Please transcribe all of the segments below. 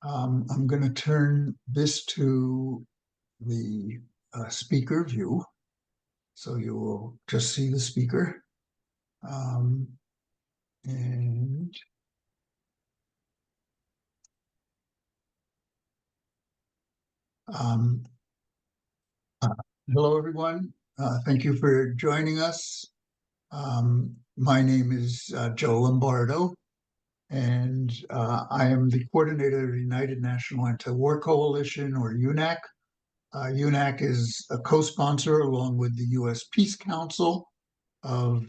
I'm going to turn this to the speaker view. So you will just see the speaker. Um, and um, uh, hello, everyone. Thank you for joining us. My name is Joe Lombardo, and I am the coordinator of the United National Anti-War Coalition, or UNAC. UNAC is a co-sponsor along with the U.S. Peace Council of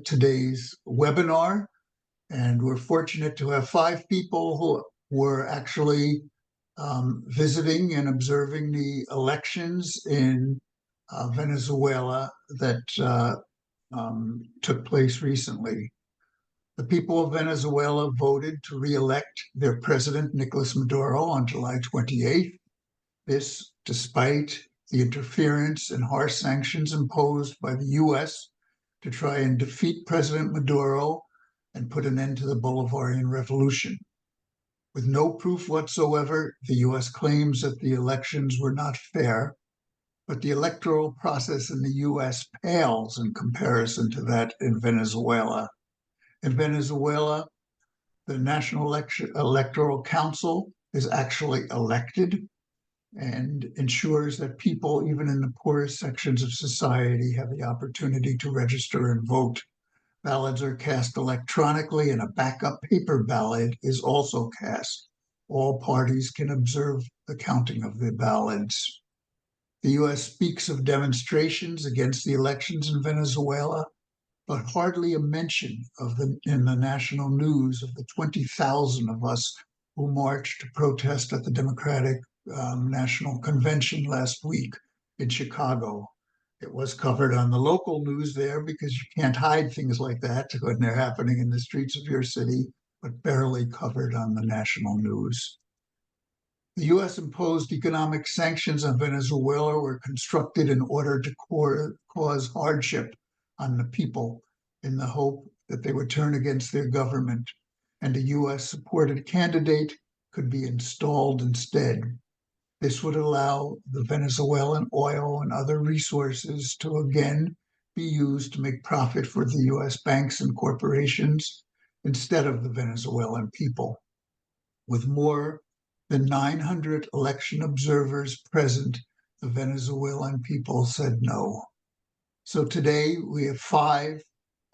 today's webinar. And we're fortunate to have 5 people who were actually visiting and observing the elections in Venezuela that took place recently. The people of Venezuela voted to re-elect their president, Nicolas Maduro, on July 28th. This, despite the interference and harsh sanctions imposed by the U.S. to try and defeat President Maduro and put an end to the Bolivarian Revolution. With no proof whatsoever, the U.S. claims that the elections were not fair, but the electoral process in the U.S. pales in comparison to that in Venezuela. In Venezuela, the National Electoral Council is actually elected and ensures that people, even in the poorest sections of society, have the opportunity to register and vote. Ballots are cast electronically, and a backup paper ballot is also cast. All parties can observe the counting of the ballots. The U.S. speaks of demonstrations against the elections in Venezuela, but hardly a mention in the national news of the 20,000 of us who marched to protest at the Democratic National Convention last week in Chicago. It was covered on the local news there because you can't hide things like that when they're happening in the streets of your city, but barely covered on the national news. The U.S. imposed economic sanctions on Venezuela were constructed in order to cause hardship on the people in the hope that they would turn against their government and a U.S.-supported candidate could be installed instead. This would allow the Venezuelan oil and other resources to again be used to make profit for the U.S. banks and corporations instead of the Venezuelan people. With more than 900 election observers present, the Venezuelan people said no. So today we have 5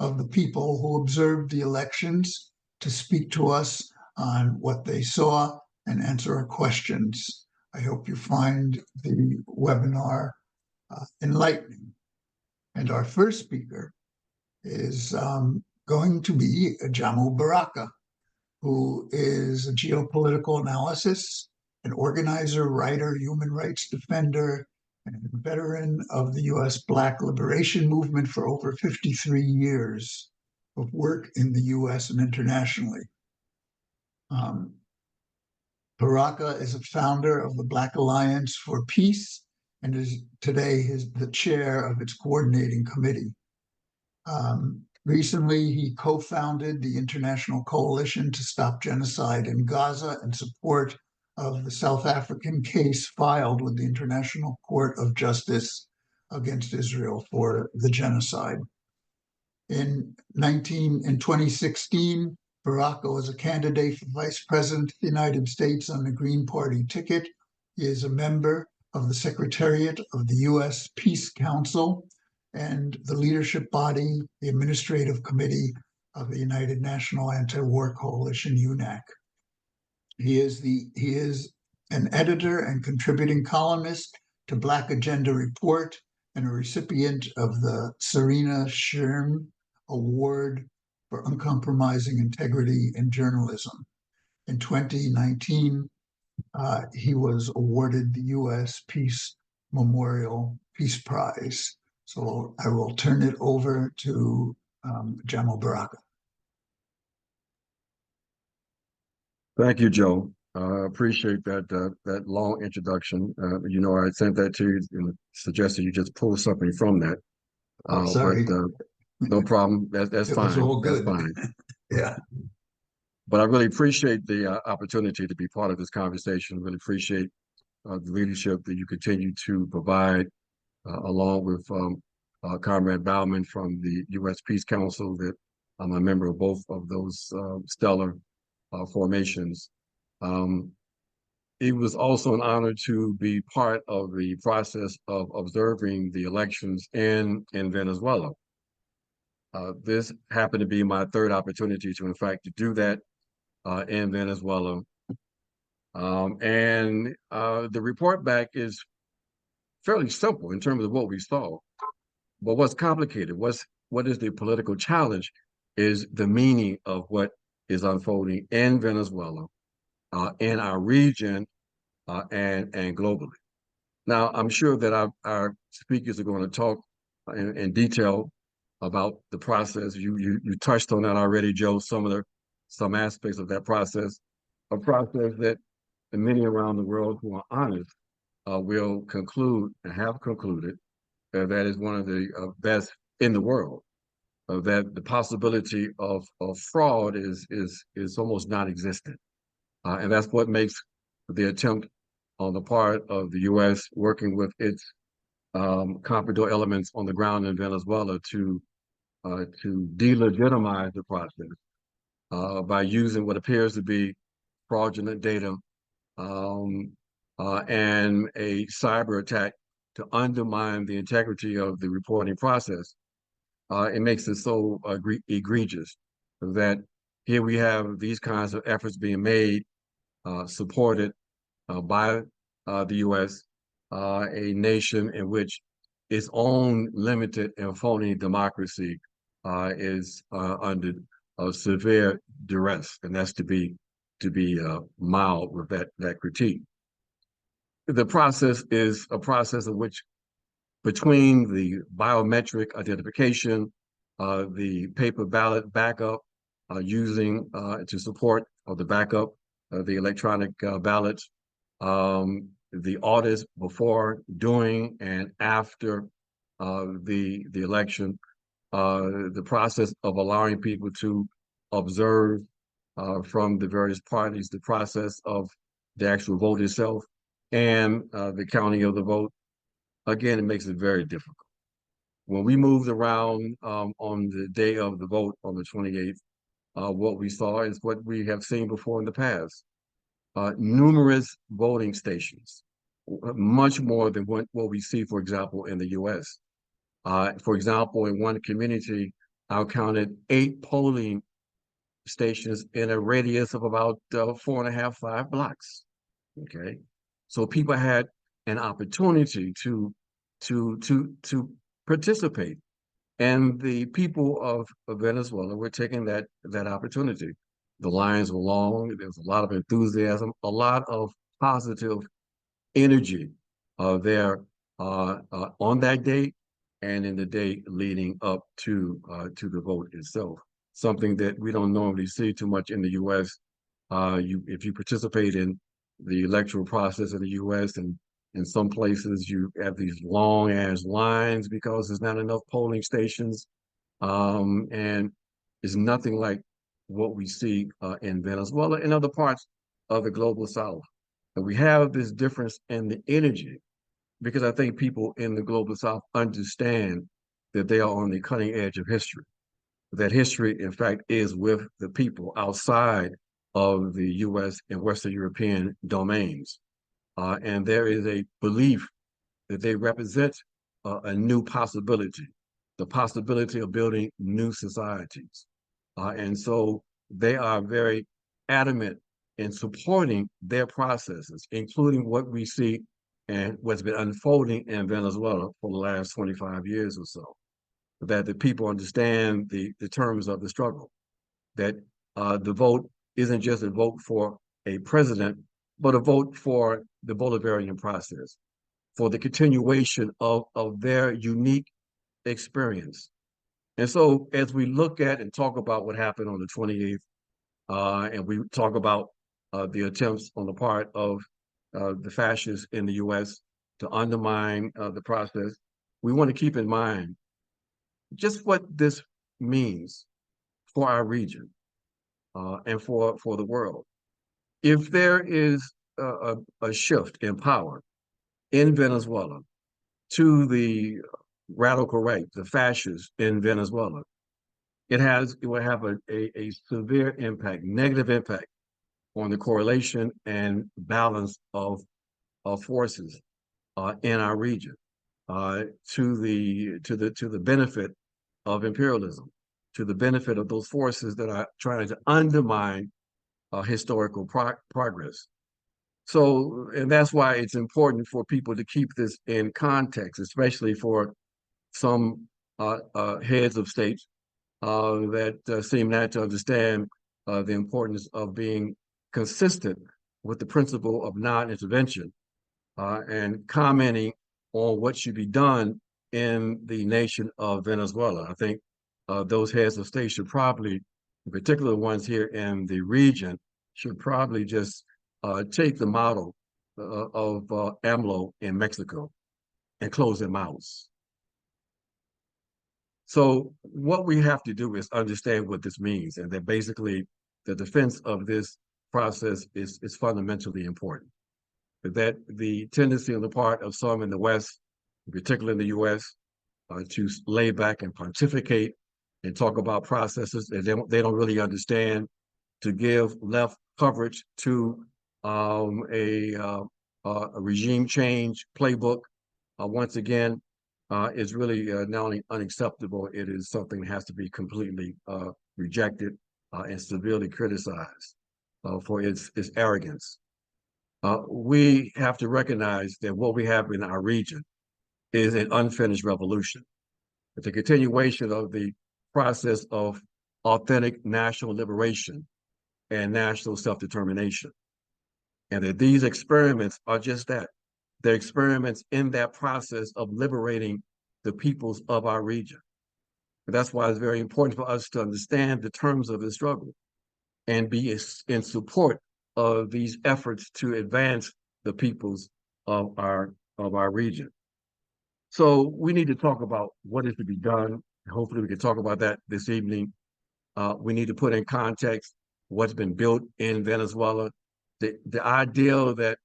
of the people who observed the elections to speak to us on what they saw and answer our questions. I hope you find the webinar enlightening. And our first speaker is going to be Ajamu Baraka, who is a geopolitical analyst, an organizer, writer, human rights defender, and veteran of the U.S. Black Liberation Movement for over 53 years of work in the U.S. and internationally. Baraka is a founder of the Black Alliance for Peace and is today the chair of its coordinating committee. Recently, he co-founded the International Coalition to Stop Genocide in Gaza in support of the South African case filed with the International Court of Justice against Israel for the genocide. In 2016, Baraka was a candidate for Vice President of the United States on the Green Party ticket. He is a member of the Secretariat of the U.S. Peace Council and the leadership body, the Administrative Committee of the United National Anti-War Coalition, UNAC. He is an editor and contributing columnist to Black Agenda Report and a recipient of the Serena Schirm Award for Uncompromising Integrity in Journalism. In 2019, he was awarded the U.S. Peace Memorial Peace Prize. So I will turn it over to Jamal Baraka. Thank you, Joe. I appreciate that long introduction. I sent that to you and suggested you just pull something from that. Sorry. But no problem. That's fine. It was all good. That's fine. Yeah. But I really appreciate the opportunity to be part of this conversation. Really appreciate the leadership that you continue to provide, along with Comrade Bauman from the U.S. Peace Council, that I'm a member of both of those stellar formations. It was also an honor to be part of the process of observing the elections in Venezuela. This happened to be my third opportunity to, in fact, to do that in Venezuela. The report back is fairly simple in terms of what we saw. But what's complicated, what is the political challenge, is the meaning of what is unfolding in Venezuela, in our region, and globally. Now, I'm sure that our speakers are going to talk in detail about the process. You touched on that already, Joe. Some aspects of that process, a process that many around the world who are honest will conclude and have concluded that is one of the best in the world. That the possibility of fraud is almost non-existent, and that's what makes the attempt on the part of the U.S. working with its comprador elements on the ground in Venezuela to delegitimize the process by using what appears to be fraudulent data and a cyber attack to undermine the integrity of the reporting process. It makes it so egregious that here we have these kinds of efforts being made, supported by the U.S., a nation in which its own limited and phony democracy is under severe duress, and that's to be mild with that critique. The process is a process in which, between the biometric identification, the paper ballot backup, using to support the backup, the electronic ballots, the audits before, during, and after the election, the process of allowing people to observe from the various parties the process of the actual vote itself, and the counting of the vote. Again, it makes it very difficult. When we moved around on the day of the vote on the 28th, what we saw is what we have seen before in the past. Numerous voting stations, much more than what we see, for example, in the U.S. For example, in one community, I counted 8 polling stations in a radius of about 4.5, 5 blocks. Okay, so people had an opportunity to participate, and the people of Venezuela were taking that opportunity. The lines were long. There was a lot of enthusiasm, a lot of positive energy there on that day and in the day leading up to the vote itself. Something that we don't normally see too much in the U.S. If you participate in the electoral process in the U.S. and in some places you have these long ass lines because there's not enough polling stations, and it's nothing like what we see in Venezuela and other parts of the global South. And we have this difference in the energy because I think people in the global South understand that they are on the cutting edge of history. That history, in fact, is with the people outside of the U.S. and Western European domains. And there is a belief that they represent a new possibility, the possibility of building new societies. And so they are very adamant in supporting their processes, including what we see and what's been unfolding in Venezuela for the last 25 years or so, that the people understand the terms of the struggle, that the vote isn't just a vote for a president, but a vote for the Bolivarian process, for the continuation of their unique experience. And so as we look at and talk about what happened on the 28th, and we talk about the attempts on the part of the fascists in the U.S. to undermine the process, we want to keep in mind just what this means for our region. and for the world. If there is a shift in power in Venezuela to the radical right, the fascists in Venezuela, it will have a severe impact, negative impact on the correlation and balance of forces in our region to the benefit of imperialism, to the benefit of those forces that are trying to undermine historical progress. So, and that's why it's important for people to keep this in context, especially for some heads of state that seem not to understand the importance of being consistent with the principle of non-intervention and commenting on what should be done in the nation of Venezuela. I think those heads of state should probably, in particular ones here in the region, should probably just take the model of AMLO in Mexico and close their mouths. So what we have to do is understand what this means, and that basically the defense of this process is fundamentally important. That the tendency on the part of some in the West, particularly in the US, to lay back and pontificate and talk about processes that they don't really understand, to give left coverage to a regime change playbook, once again, is really not only unacceptable, it is something that has to be completely rejected and severely criticized for its arrogance. We have to recognize that what we have in our region is an unfinished revolution. It's a continuation of the process of authentic national liberation and national self-determination. And that these experiments are just that. They're experiments in that process of liberating the peoples of our region. And that's why it's very important for us to understand the terms of the struggle and be in support of these efforts to advance the peoples of our region. So we need to talk about what is to be done. Hopefully we can talk about that this evening. We need to put in context what's been built in Venezuela, the ideal that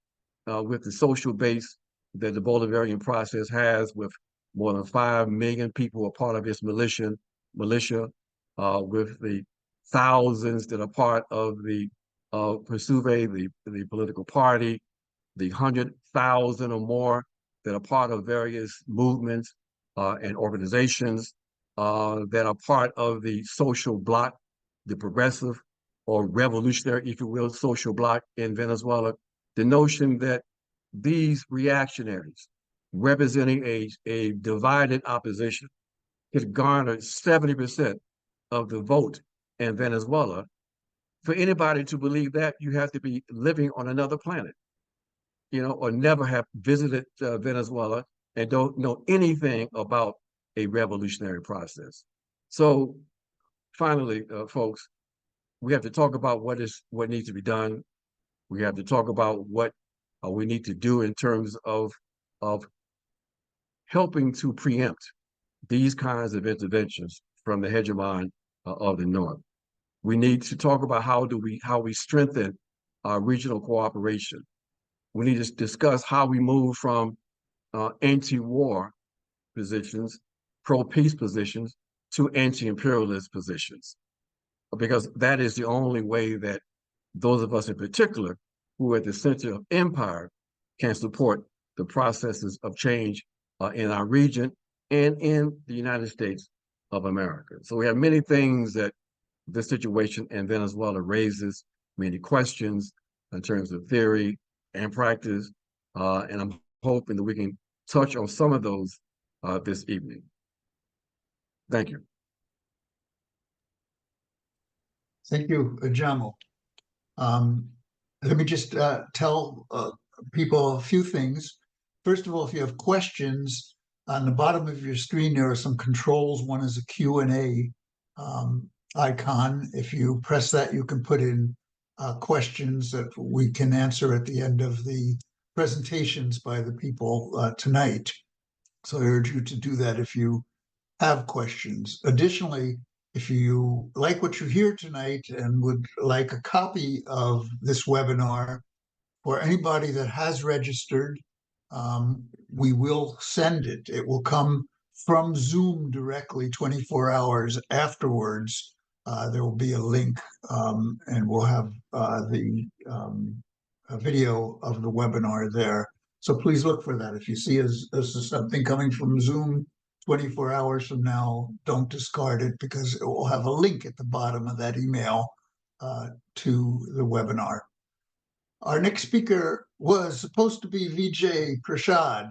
with the social base that the Bolivarian process has, with more than 5 million people a part of its militia, with the thousands that are part of the PSUV, the political party, the 100,000 or more that are part of various movements and organizations that are part of the social bloc, the progressive or revolutionary, if you will, social bloc in Venezuela. The notion that these reactionaries representing a divided opposition could garner 70% of the vote in Venezuela. For anybody to believe that, you have to be living on another planet, or never have visited Venezuela and don't know anything about a revolutionary process. So finally, folks, we have to talk about what needs to be done. We have to talk about what we need to do in terms of helping to preempt these kinds of interventions from the hegemon of the North. We need to talk about how we strengthen our regional cooperation. We need to discuss how we move from anti-war positions, pro-peace positions, to anti-imperialist positions, because that is the only way that those of us in particular who are at the center of empire can support the processes of change in our region and in the United States of America. So we have many things that this situation in Venezuela raises, many questions in terms of theory and practice, and I'm hoping that we can touch on some of those this evening. Thank you. Thank you, Ajamu. Let me just tell people a few things. First of all, if you have questions, on the bottom of your screen, there are some controls. One is a Q&A icon. If you press that, you can put in questions that we can answer at the end of the presentations by the people tonight. So I urge you to do that if you have questions. Additionally, If you like what you hear tonight and would like a copy of this webinar, for anybody that has registered, we will send it. It will come from Zoom directly 24 hours afterwards. There will be a link, and we'll have a video of the webinar there. So please look for that. If you see something coming from Zoom 24 hours from now, don't discard it, because it will have a link at the bottom of that email to the webinar. Our next speaker was supposed to be Vijay Prashad,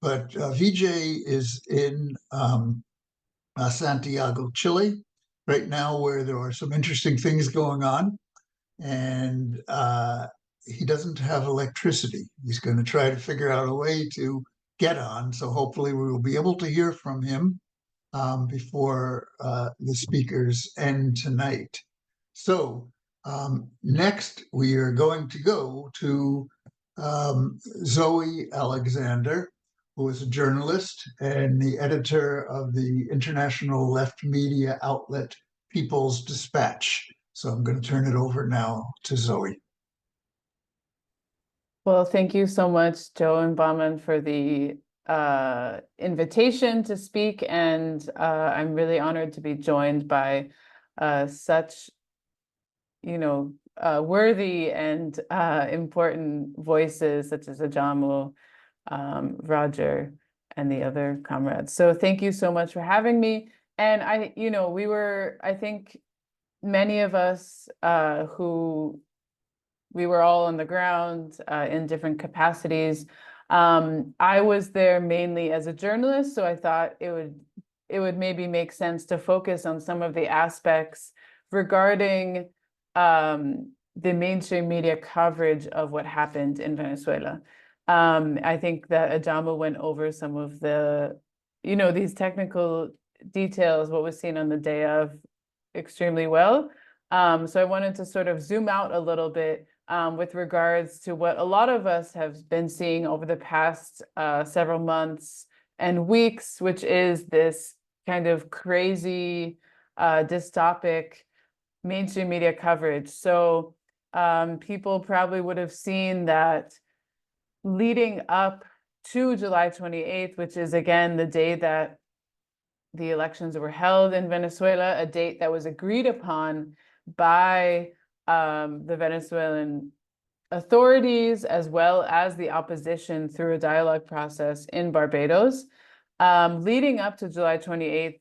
but Vijay is in Santiago, Chile, right now, where there are some interesting things going on, and he doesn't have electricity. He's going to try to figure out a way to get on, so hopefully we will be able to hear from him before the speakers end tonight. So next, we are going to go to Zoe Alexander, who is a journalist and the editor of the international left media outlet People's Dispatch. So I'm going to turn it over now to Zoe. Well, thank you so much, Joe and Bahman, for the invitation to speak, and I'm really honored to be joined by such, worthy and important voices such as Ajamu, Roger, and the other comrades. So thank you so much for having me. And I think many of us we were all on the ground in different capacities. I was there mainly as a journalist, so I thought it would maybe make sense to focus on some of the aspects regarding the mainstream media coverage of what happened in Venezuela. I think that Ajamu went over some of the, these technical details, what was seen on the day of, extremely well. So I wanted to sort of zoom out a little bit with regards to what a lot of us have been seeing over the past several months and weeks, which is this kind of crazy, dystopic mainstream media coverage. So people probably would have seen that leading up to July 28th, which is again the day that the elections were held in Venezuela, a date that was agreed upon by the Venezuelan authorities as well as the opposition through a dialogue process in Barbados. Leading up to July 28th,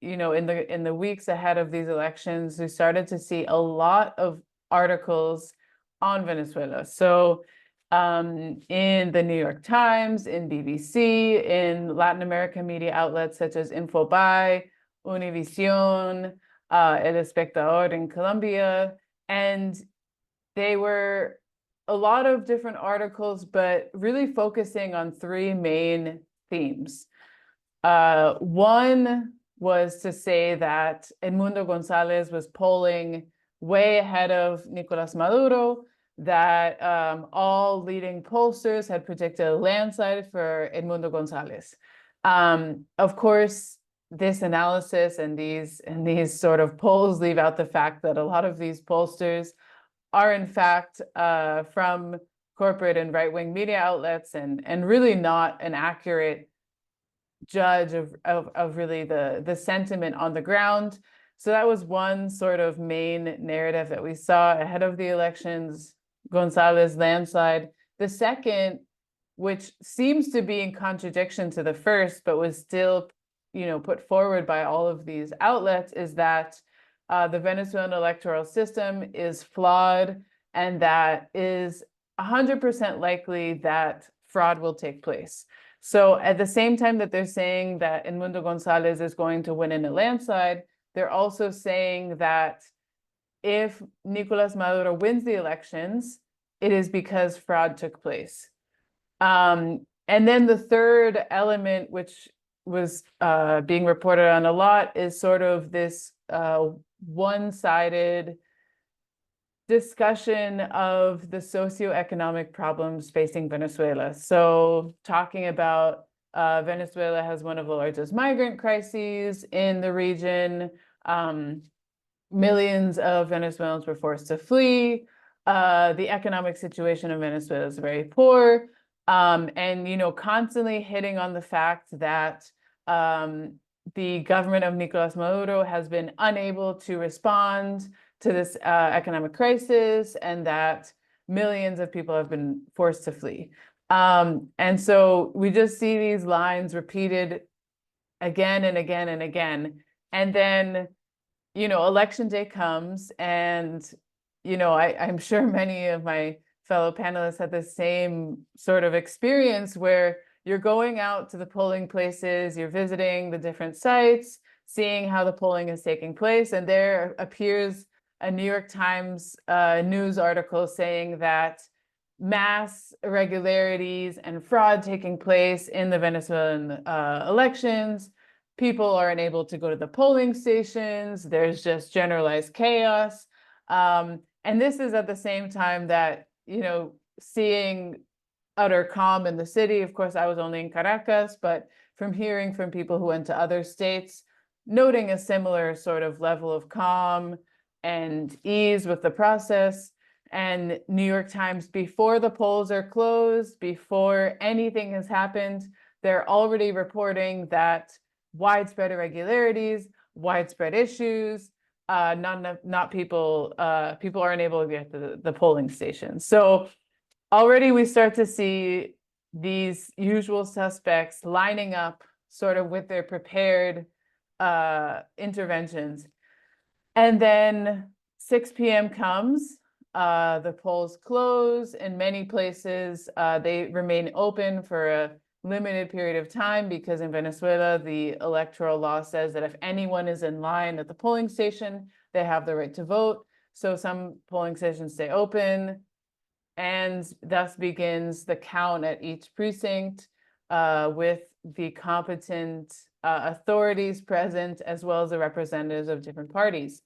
in the weeks ahead of these elections, we started to see a lot of articles on Venezuela. So in the New York Times, in BBC, in Latin American media outlets such as Infobae, Univision, El Espectador in Colombia, and they were a lot of different articles, but really focusing on three main themes. One was to say that Edmundo Gonzalez was polling way ahead of Nicolas Maduro, that all leading pollsters had predicted a landslide for Edmundo Gonzalez. Of course, this analysis and these sort of polls leave out the fact that a lot of these pollsters are in fact from corporate and right-wing media outlets and really not an accurate judge of really the sentiment on the ground. So that was one sort of main narrative that we saw ahead of the elections, Gonzalez landslide. The second, which seems to be in contradiction to the first, but was still, put forward by all of these outlets, is that the Venezuelan electoral system is flawed, and that is 100% likely that fraud will take place. So at the same time that they're saying that Edmundo Gonzalez is going to win in a landslide, they're also saying that if Nicolas Maduro wins the elections, it is because fraud took place. And then the third element, which was being reported on a lot, is sort of this one-sided discussion of the socioeconomic problems facing Venezuela. So talking about Venezuela has one of the largest migrant crises in the region. Millions of Venezuelans were forced to flee. The economic situation in Venezuela is very poor. And, constantly hitting on the fact that the government of Nicolas Maduro has been unable to respond to this economic crisis, and that millions of people have been forced to flee. And so we just see these lines repeated again and again and again. And then, election day comes, and, I'm sure many of my fellow panelists had the same sort of experience where you're going out to the polling places, you're visiting the different sites, seeing how the polling is taking place, and there appears a New York Times news article saying that mass irregularities and fraud taking place in the Venezuelan elections. People are unable to go to the polling stations. There's just generalized chaos. And this is at the same time that, seeing utter calm in the city. Of course, I was only in Caracas, but from hearing from people who went to other states, noting a similar sort of level of calm and ease with the process. And New York Times, before the polls are closed, before anything has happened, they're already reporting that widespread irregularities, widespread issues, not people aren't able to get to the polling stations. So already we start to see these usual suspects lining up sort of with their prepared interventions. And then 6 p.m. comes, the polls close. In many places, they remain open for a limited period of time, because in Venezuela, the electoral law says that if anyone is in line at the polling station, they have the right to vote. So some polling stations stay open, and thus begins the count at each precinct with the competent authorities present, as well as the representatives of different parties.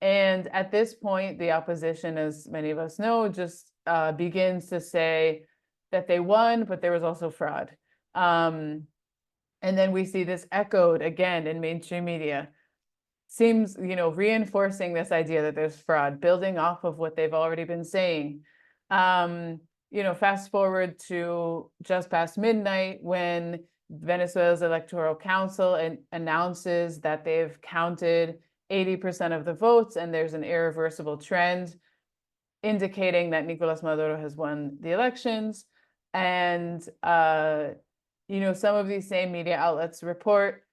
And at this point, the opposition, as many of us know, just begins to say that they won, but there was also fraud. And then we see this echoed again in mainstream media. Seems, reinforcing this idea that there's fraud, building off of what they've already been saying. Fast forward to just past midnight, when Venezuela's Electoral Council announces that they've counted 80% of the votes, and there's an irreversible trend indicating that Nicolas Maduro has won the elections. And, some of these same media outlets report,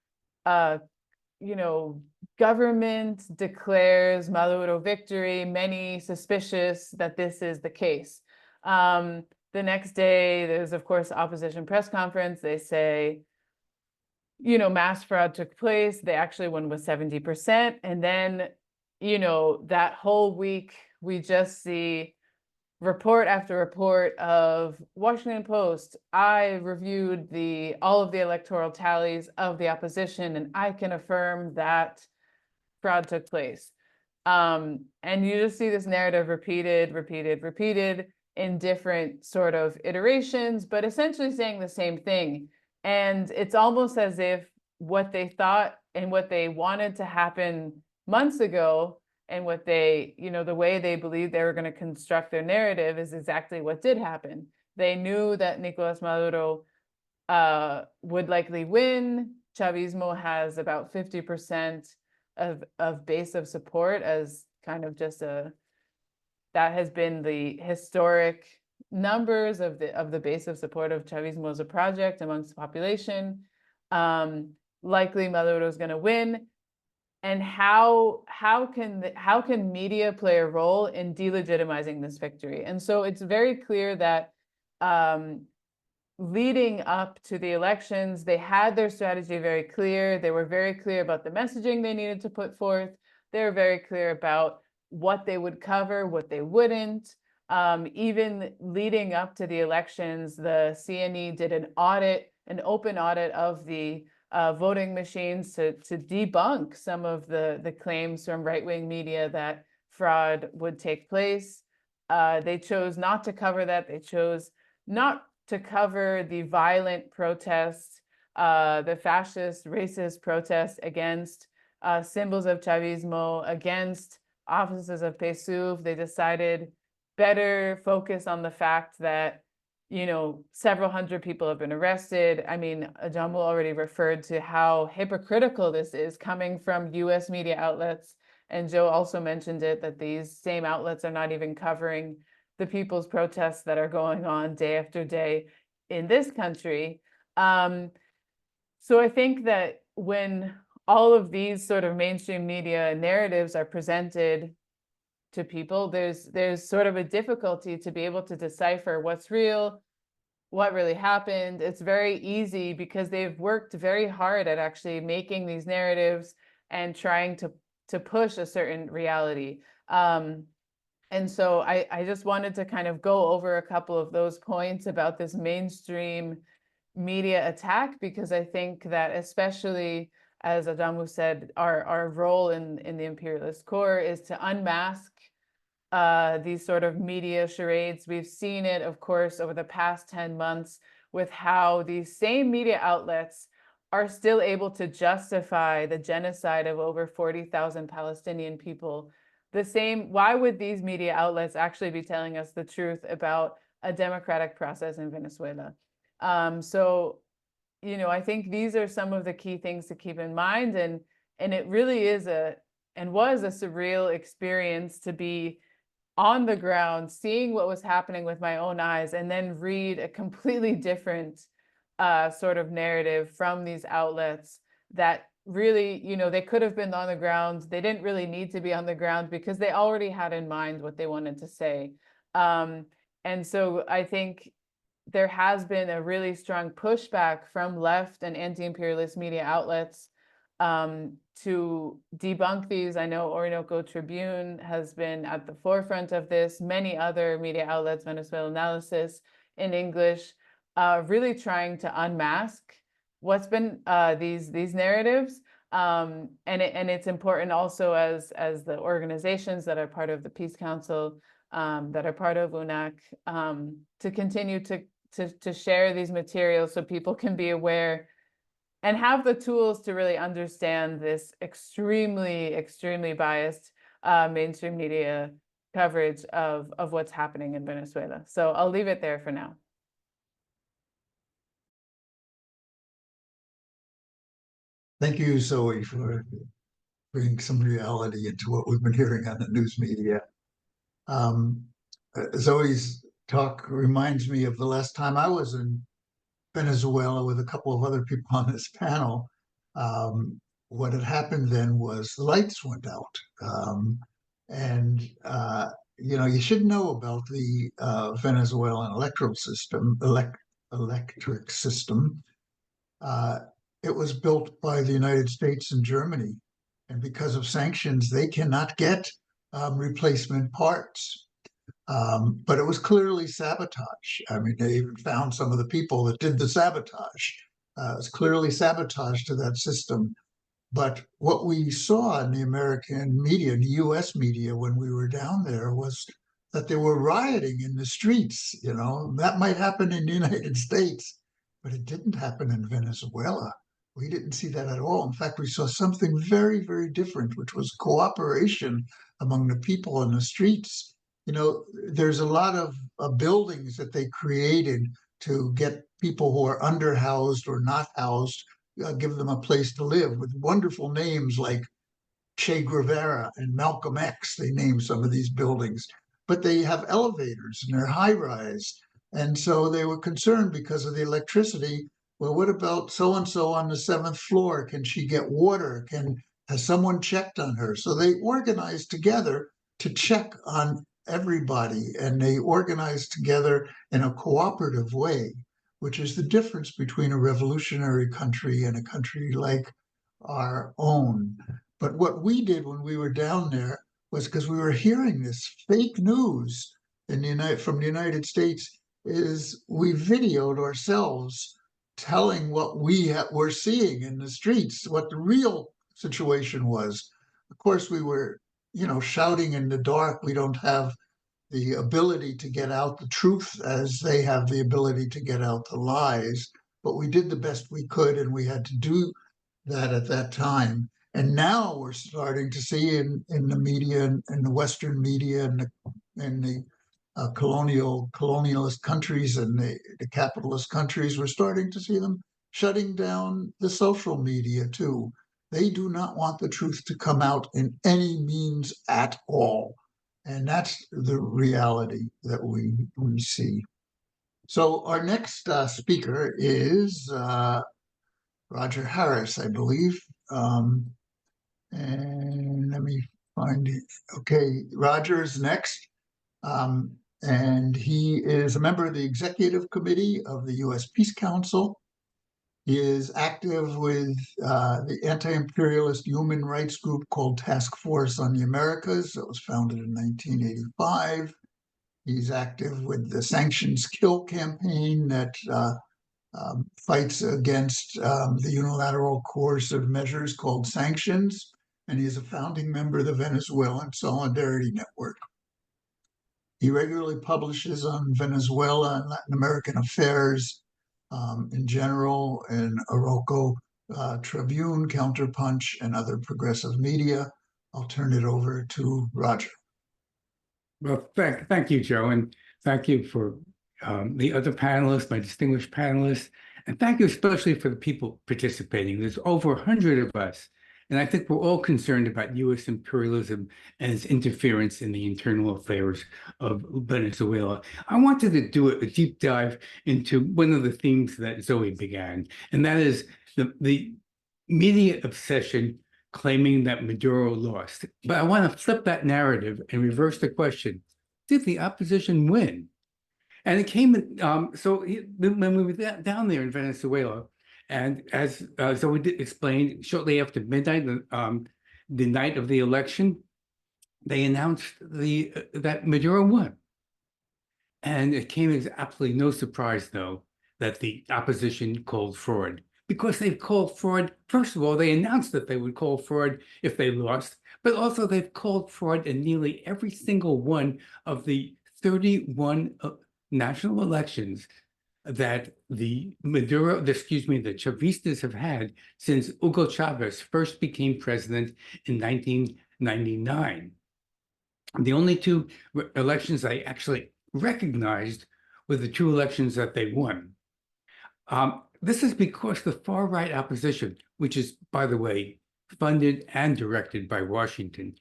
government declares Maduro victory, many suspicious that this is the case. The next day, there's, of course, opposition press conference. They say, mass fraud took place. They actually won with 70%. And then, that whole week, we just see report after report of Washington Post. I reviewed all of the electoral tallies of the opposition, and I can affirm that fraud took place. And you just see this narrative repeated in different sort of iterations, but essentially saying the same thing. And it's almost as if what they thought and what they wanted to happen months ago, and what they, the way they believed they were going to construct their narrative, is exactly what did happen. They knew that Nicolas Maduro would likely win. Chavismo has about 50% of base of support, as kind of just that has been the historic numbers of the base of support of Chavismo as a project amongst the population. Likely Maduro is going to win. And how can media play a role in delegitimizing this victory? And so it's very clear that leading up to the elections, they had their strategy very clear. They were very clear about the messaging they needed to put forth. They were very clear about what they would cover, what they wouldn't. Even leading up to the elections, the CNE did an open audit of the voting machines to debunk some of the claims from right-wing media that fraud would take place. They chose not to cover that. They chose not to cover the violent protests, the fascist, racist protests against symbols of Chavismo, against offices of PSUV. They decided better focus on the fact that, you know, several hundred people have been arrested. I mean, Ajamu already referred to how hypocritical this is coming from US media outlets. And Joe also mentioned it, that these same outlets are not even covering the people's protests that are going on day after day in this country. So I think that when all of these sort of mainstream media narratives are presented to people, there's sort of a difficulty to be able to decipher what's real, what really happened. It's very easy because they've worked very hard at actually making these narratives and trying to push a certain reality. And so I just wanted to kind of go over a couple of those points about this mainstream media attack, because I think that, especially as Ajamu said, our role in the imperialist core is to unmask these sort of media charades. We've seen it, of course, over the past 10 months with how these same media outlets are still able to justify the genocide of over 40,000 Palestinian people. Why would these media outlets actually be telling us the truth about a democratic process in Venezuela? So, you know, I think these are some of the key things to keep in mind. And it really is was a surreal experience to be on the ground, seeing what was happening with my own eyes, and then read a completely different sort of narrative from these outlets that really, you know, they could have been on the ground. They didn't really need to be on the ground because they already had in mind what they wanted to say. And so I think there has been a really strong pushback from left and anti-imperialist media outlets to debunk these. I know Orinoco Tribune has been at the forefront of this. Many other media outlets, Venezuela Analysis in English, really trying to unmask what's been these narratives. And it's important also as the organizations that are part of the Peace Council, that are part of UNAC, to continue to share these materials so people can be aware and have the tools to really understand this extremely biased mainstream media coverage of what's happening in Venezuela. So I'll leave it there for now. Thank you, Zoe, for bringing some reality into what we've been hearing on the news media. Zoe's talk reminds me of the last time I was in Venezuela with a couple of other people on this panel. What had happened then was the lights went out. You know, you should know about the Venezuelan electoral system, electric system. It was built by the United States and Germany. And because of sanctions, they cannot get replacement parts. But it was clearly sabotage. I mean, they even found some of the people that did the sabotage. It was clearly sabotage to that system. But what we saw in the American media, in the US media, when we were down there, was that they were rioting in the streets. You know, that might happen in the United States, but it didn't happen in Venezuela. We didn't see that at all. In fact, we saw something very different, which was cooperation among the people in the streets. You know, there's a lot of buildings that they created to get people who are underhoused or not housed, give them a place to live, with wonderful names like Che Guevara and Malcolm X. They name some of these buildings, but they have elevators and they're high rise. And so they were concerned because of the electricity. Well, what about so and so on the 7th floor? Can she get water? Has someone checked on her? So they organized together to check on everybody, and they organized together in a cooperative way, which is the difference between a revolutionary country and a country like our own. But what we did when we were down there was, because we were hearing this fake news from the United States, is we videoed ourselves telling what we were seeing in the streets, what the real situation was. Of course, we were, you know, shouting in the dark. We don't have the ability to get out the truth as they have the ability to get out the lies. But we did the best we could, and we had to do that at that time. And now we're starting to see in the media, in the Western media, and the colonialist countries and the capitalist countries, we're starting to see them shutting down the social media too. They do not want the truth to come out in any means at all. And that's the reality that we see. So our next speaker is Roger Harris, I believe. And let me find it. Okay, Roger is next. And he is a member of the executive committee of the U.S. Peace Council. He is active with the anti-imperialist human rights group called Task Force on the Americas that was founded in 1985. He's active with the Sanctions Kill campaign that fights against the unilateral coercive measures called sanctions. And he's a founding member of the Venezuelan Solidarity Network. He regularly publishes on Venezuela and Latin American affairs in general, in Oroco Tribune, Counterpunch, and other progressive media. I'll turn it over to Roger. Well, thank you, Joe, and thank you for the other panelists, my distinguished panelists, and thank you especially for the people participating. There's over 100 of us, and I think we're all concerned about U.S. imperialism and its interference in the internal affairs of Venezuela. I wanted to do a deep dive into one of the themes that Zoe began, and that is the media obsession claiming that Maduro lost. But I want to flip that narrative and reverse the question. Did the opposition win? And it came, when we were down there in Venezuela, and as Zoe explained, shortly after midnight, the night of the election, they announced that Maduro won. And it came as absolutely no surprise, though, that the opposition called fraud. Because they've called fraud, first of all, they announced that they would call fraud if they lost, but also they've called fraud in nearly every single one of the 31 national elections that the Chavistas have had since Hugo Chavez first became president in 1999. The only two elections I actually recognized were the two elections that they won. This is because the far-right opposition, which is, by the way, funded and directed by Washington,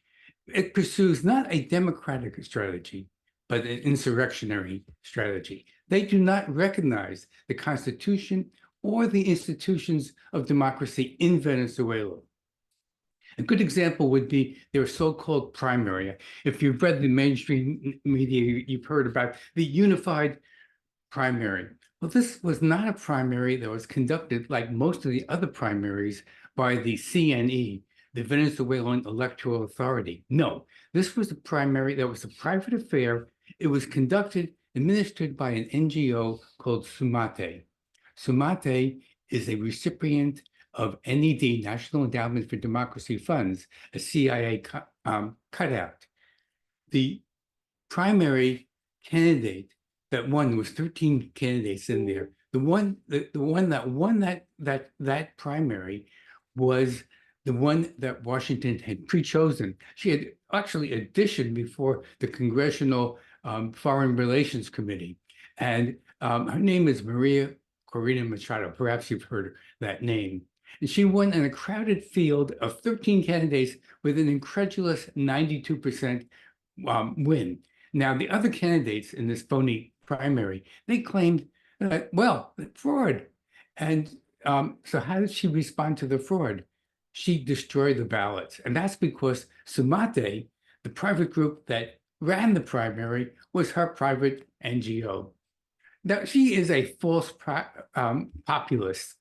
it pursues not a democratic strategy, but an insurrectionary strategy. They do not recognize the Constitution or the institutions of democracy in Venezuela. A good example would be their so-called primary. If you've read the mainstream media, you've heard about the unified primary. Well, this was not a primary that was conducted like most of the other primaries by the CNE, the Venezuelan Electoral Authority. No, this was a primary that was a private affair. It was administered by an NGO called SUMATE. SUMATE is a recipient of NED, National Endowment for Democracy funds, a CIA cutout. The primary candidate that won, there was 13 candidates in there. The one that won that primary was the one that Washington had pre-chosen. She had actually auditioned before the Congressional Foreign Relations Committee. And her name is Maria Corina Machado. Perhaps you've heard that name. And she won in a crowded field of 13 candidates with an incredulous 92% win. Now, the other candidates in this phony primary, they claimed, fraud. And so how did she respond to the fraud? She destroyed the ballots. And that's because SUMATE, the private group that ran the primary, was her private NGO. Now, she is a false populist,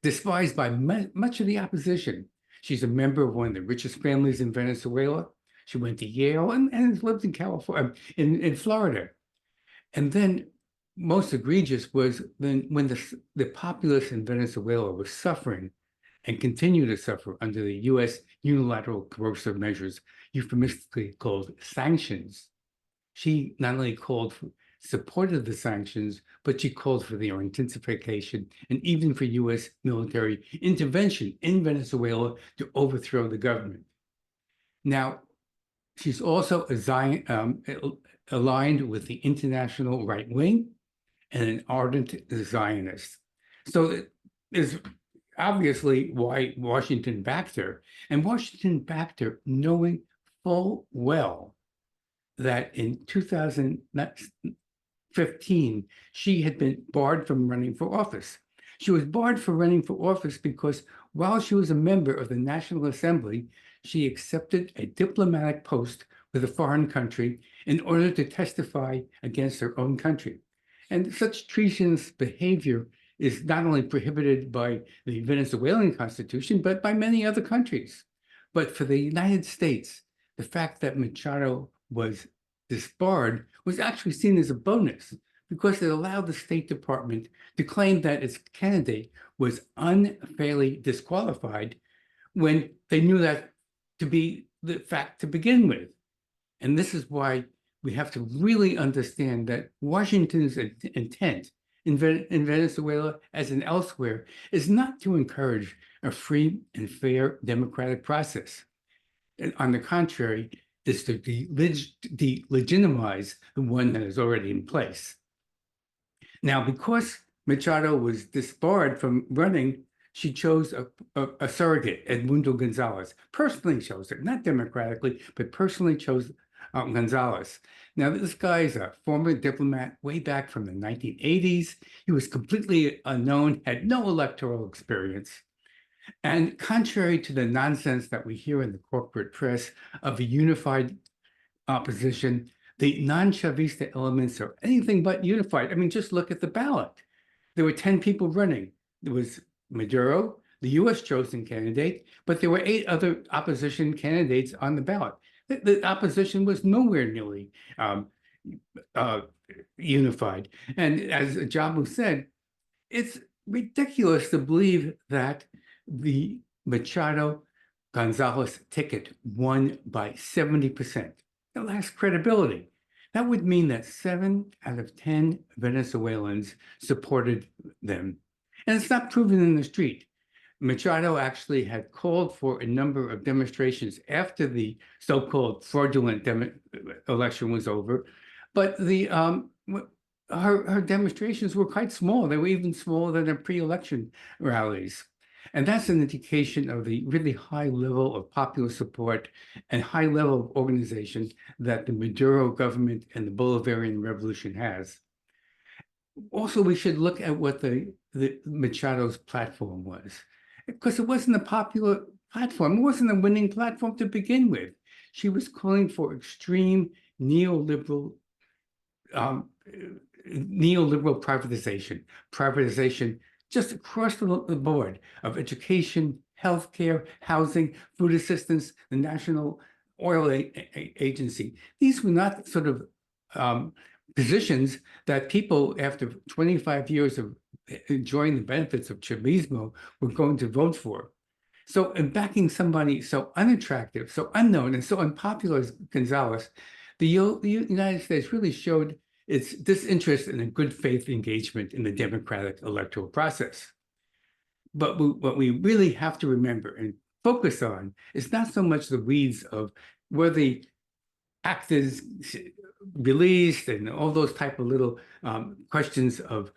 despised by much of the opposition. She's a member of one of the richest families in Venezuela. She went to Yale and has lived in California, in Florida. And then most egregious was when the populace in Venezuela was suffering and continue to suffer under the U.S. unilateral coercive measures, euphemistically called sanctions. She not only called supported the sanctions, but she called for their intensification and even for U.S. military intervention in Venezuela to overthrow the government. Now, she's also aligned with the international right wing and an ardent Zionist. So it is obviously why Washington backed her. And Washington backed her knowing full well that in 2015, she had been barred from running for office. She was barred from running for office because while she was a member of the National Assembly, she accepted a diplomatic post with a foreign country in order to testify against her own country. And such treasonous behavior is not only prohibited by the Venezuelan constitution, but by many other countries. But for the United States, the fact that Machado was disbarred was actually seen as a bonus because it allowed the State Department to claim that its candidate was unfairly disqualified when they knew that to be the fact to begin with. And this is why we have to really understand that Washington's intent in Venezuela, as in elsewhere, is not to encourage a free and fair democratic process. And on the contrary, is to delegitimize the one that is already in place. Now, because Machado was disbarred from running, she chose a surrogate, Edmundo Gonzalez, personally chose her, not democratically, but personally chose Gonzalez. Now, this guy is a former diplomat way back from the 1980s. He was completely unknown, had no electoral experience. And contrary to the nonsense that we hear in the corporate press of a unified opposition, the non-Chavista elements are anything but unified. I mean, just look at the ballot. There were 10 people running. There was Maduro, the U.S. chosen candidate, but there were 8 other opposition candidates on the ballot. The opposition was nowhere nearly unified. And as Ajamu said, it's ridiculous to believe that the Machado Gonzalez ticket won by 70%. That lacks credibility. That would mean that 7 out of 10 Venezuelans supported them. And it's not proven in the street. Machado actually had called for a number of demonstrations after the so-called fraudulent election was over, but her demonstrations were quite small. They were even smaller than her pre-election rallies. And that's an indication of the really high level of popular support and high level of organization that the Maduro government and the Bolivarian Revolution has. Also, we should look at what the Machado's platform was, because it wasn't a popular platform. It wasn't a winning platform to begin with. She was calling for extreme neoliberal privatization just across the board of education, healthcare, housing, food assistance, the National Oil Agency. These were not sort of positions that people, after 25 years of enjoying the benefits of Chavismo, were going to vote for. So in backing somebody so unattractive, so unknown, and so unpopular as Gonzalez, the United States really showed its disinterest in a good faith engagement in the democratic electoral process. But what we really have to remember and focus on is not so much the weeds of where the act is released and all those type of little questions of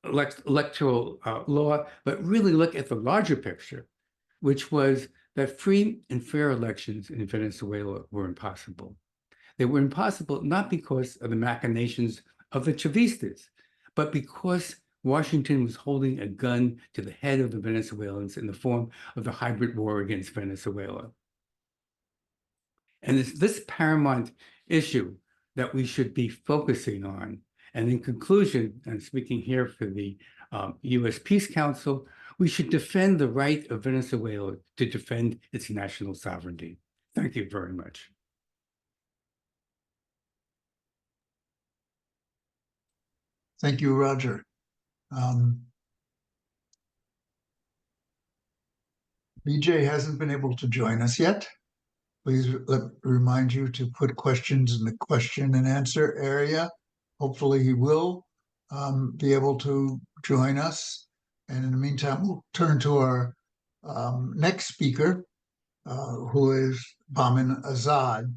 electoral law, but really look at the larger picture, which was that free and fair elections in Venezuela were impossible. They were impossible not because of the machinations of the Chavistas, but because Washington was holding a gun to the head of the Venezuelans in the form of the hybrid war against Venezuela. And it's this paramount issue that we should be focusing on. And in conclusion, and speaking here for the U.S. Peace Council, we should defend the right of Venezuela to defend its national sovereignty. Thank you very much. Thank you, Roger. Vijay hasn't been able to join us yet. Please remind you to put questions in the question and answer area hopefully he will be able to join us. And in the meantime, we'll turn to our next speaker, who is Bahman Azad,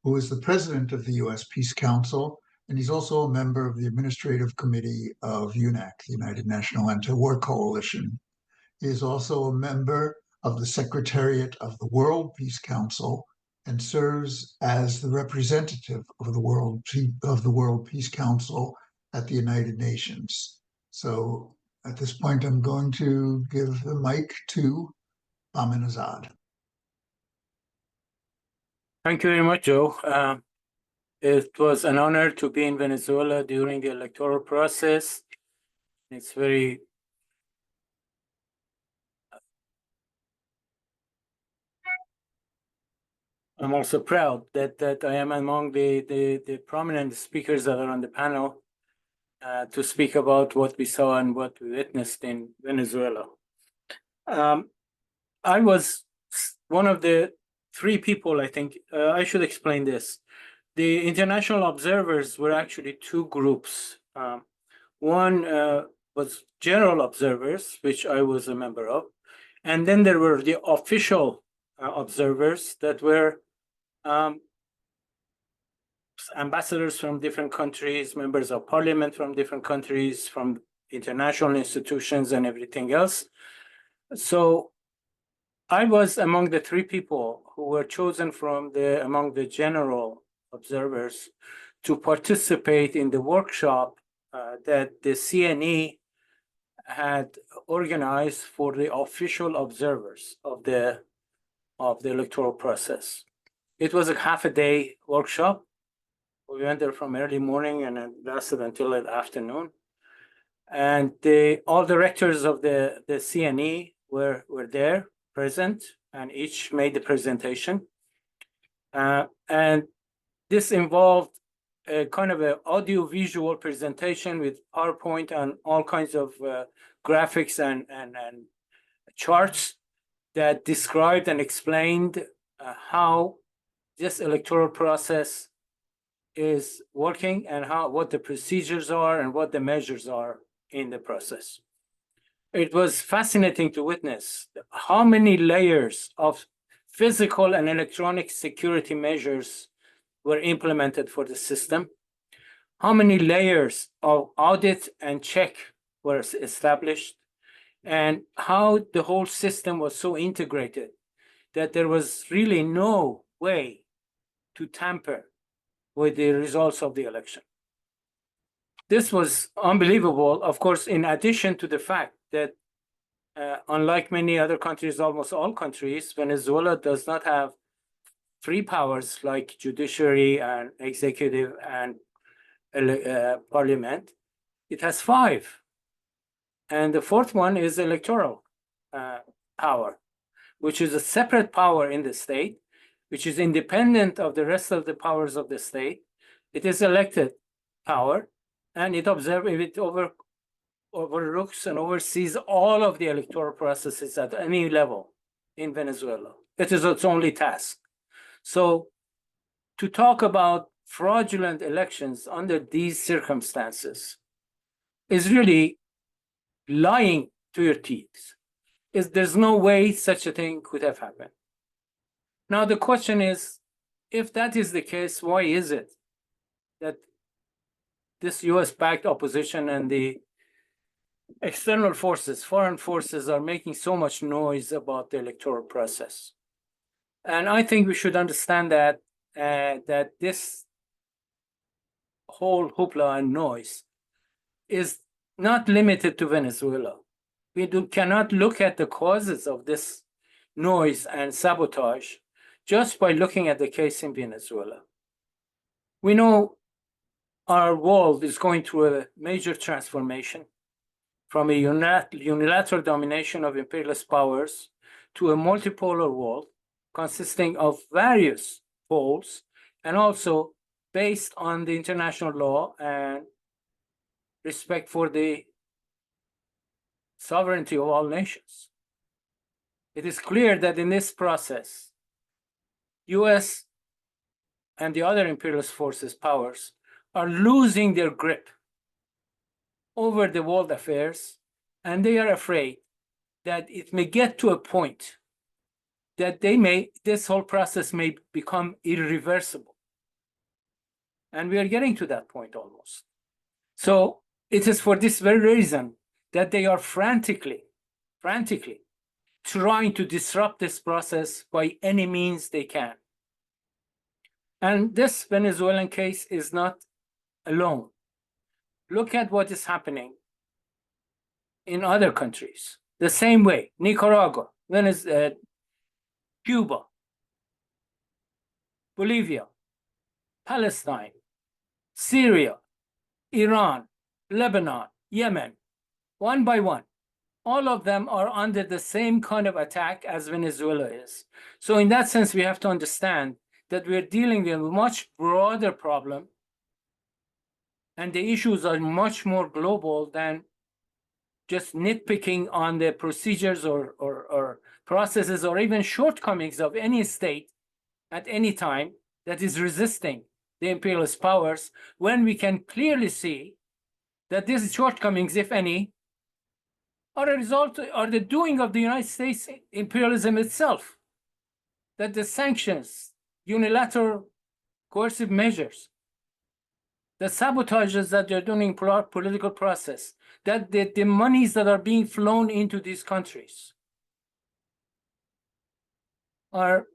who is the president of the U.S. Peace Council, and he's also a member of the Administrative Committee of UNAC, the United National Anti-War Coalition. He is also a member of the Secretariat of the World Peace Council and serves as the representative of the World Peace Council at the United Nations. So at this point, I'm going to give the mic to Bahman Azad. Thank you very much, Joe. It was an honor to be in Venezuela during the electoral process. It's very I'm also proud that I am among the prominent speakers that are on the panel to speak about what we saw and what we witnessed in Venezuela. I was one of the three people, I think. I should explain this. The international observers were actually two groups. One was general observers, which I was a member of. And then there were the official observers that were ambassadors from different countries, members of parliament from different countries, from international institutions and everything else. So I was among the three people who were chosen from among the general observers to participate in the workshop that the CNE had organized for the official observers of the electoral process. It was a half-a-day workshop. We went there from early morning and it lasted until the afternoon. And all directors of the CNE were there, present, and each made the presentation. And this involved a kind of an audio-visual presentation with PowerPoint and all kinds of graphics and charts that described and explained how this electoral process is working and what the procedures are and what the measures are in the process. It was fascinating to witness how many layers of physical and electronic security measures were implemented for the system, how many layers of audit and check were established, and how the whole system was so integrated that there was really no way to tamper with the results of the election. This was unbelievable, of course, in addition to the fact that unlike many other countries, almost all countries, Venezuela does not have three powers like judiciary and executive and parliament. It has five. And the fourth one is electoral power, which is a separate power in the state, which is independent of the rest of the powers of the state. It is elected power, and it overlooks and oversees all of the electoral processes at any level in Venezuela. It is its only task. So to talk about fraudulent elections under these circumstances is really lying to your teeth. There's no way such a thing could have happened. Now, the question is, if that is the case, why is it that this US-backed opposition and the external forces, foreign forces, are making so much noise about the electoral process? And I think we should understand that that this whole hoopla and noise is not limited to Venezuela. We cannot look at the causes of this noise and sabotage just by looking at the case in Venezuela. We know our world is going through a major transformation from a unilateral domination of imperialist powers to a multipolar world consisting of various poles and also based on the international law and respect for the sovereignty of all nations. It is clear that in this process, US and the other imperialist forces, powers, are losing their grip over the world affairs, and they are afraid that it may get to a point that this whole process may become irreversible. And we are getting to that point almost. So it is for this very reason that they are frantically trying to disrupt this process by any means they can. And this Venezuelan case is not alone. Look at what is happening in other countries. The same way, Nicaragua, Venezuela, Cuba, Bolivia, Palestine, Syria, Iran, Lebanon, Yemen, one by one. All of them are under the same kind of attack as Venezuela is. So in that sense, we have to understand that we're dealing with a much broader problem, and the issues are much more global than just nitpicking on the procedures or processes or even shortcomings of any state at any time that is resisting the imperialist powers, when we can clearly see that these shortcomings, if any, are a result, are the doing of the United States imperialism itself. That the sanctions, unilateral coercive measures, the sabotages that they're doing in political process, that the monies that are being flown into these countries are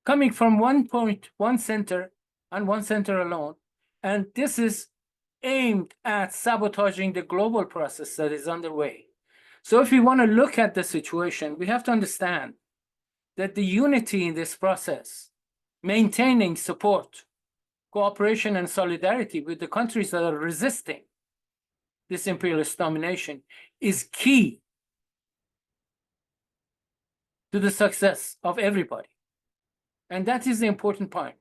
coming from one point, one center, and one center alone. And this is aimed at sabotaging the global process that is underway. So if we want to look at the situation, we have to understand that the unity in this process, maintaining support, cooperation, and solidarity with the countries that are resisting this imperialist domination, is key to the success of everybody. And that is the important point.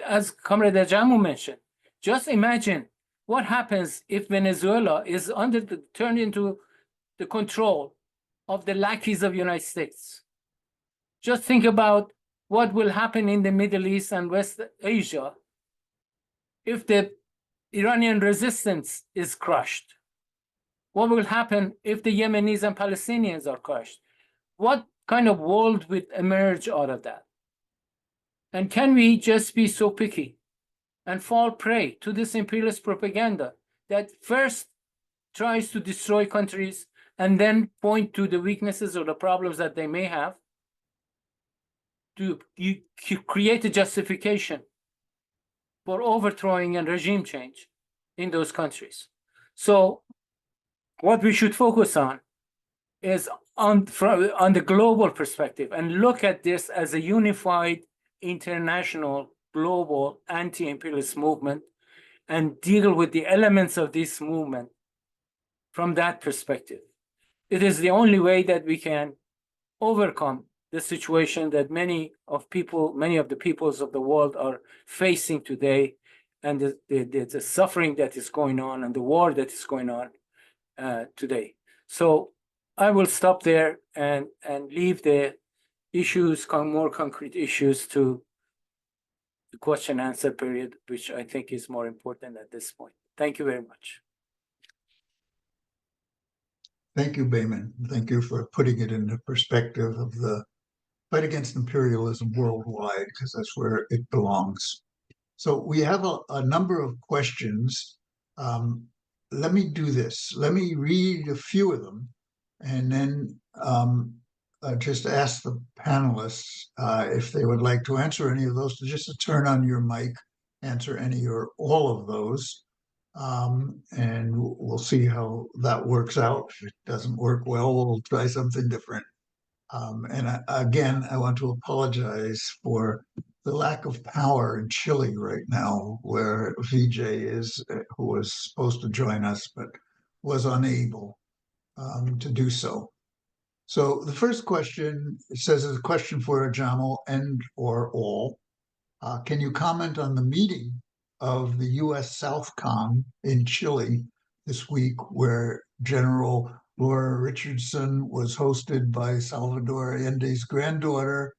As Comrade Ajamu mentioned, just imagine what happens if Venezuela is turned into the control of the lackeys of the United States. Just think about what will happen in the Middle East and West Asia if the Iranian resistance is crushed. What will happen if the Yemenis and Palestinians are crushed? What kind of world would emerge out of that? And can we just be so picky and fall prey to this imperialist propaganda that first tries to destroy countries and then point to the weaknesses or the problems that they may have to create a justification for overthrowing and regime change in those countries? So what we should focus on is on the global perspective and look at this as a unified international global anti-imperialist movement and deal with the elements of this movement from that perspective. It is the only way that we can overcome the situation that many of the peoples of the world are facing today, and the suffering that is going on and the war that is going on today. So I will stop there and leave the issues, more concrete issues, to the question answer period, which I think is more important at this point. Thank you very much. Thank you, Bahman. Thank you for putting it in the perspective of the fight against imperialism worldwide, because that's where it belongs. So we have a number of questions. Let me do this. Let me read a few of them, and then just ask the panelists if they would like to answer any of those, to just turn on your mic, answer any or all of those. And we'll see how that works out. If it doesn't work well, we'll try something different. And again, I want to apologize for the lack of power in Chile right now, where Vijay is, who was supposed to join us, but was unable to do so. So the first question, it says, is a question for Ajamu and or all. Can you comment on the meeting of the U.S. Southcom in Chile this week, where General Laura Richardson was hosted by Salvador Allende's granddaughter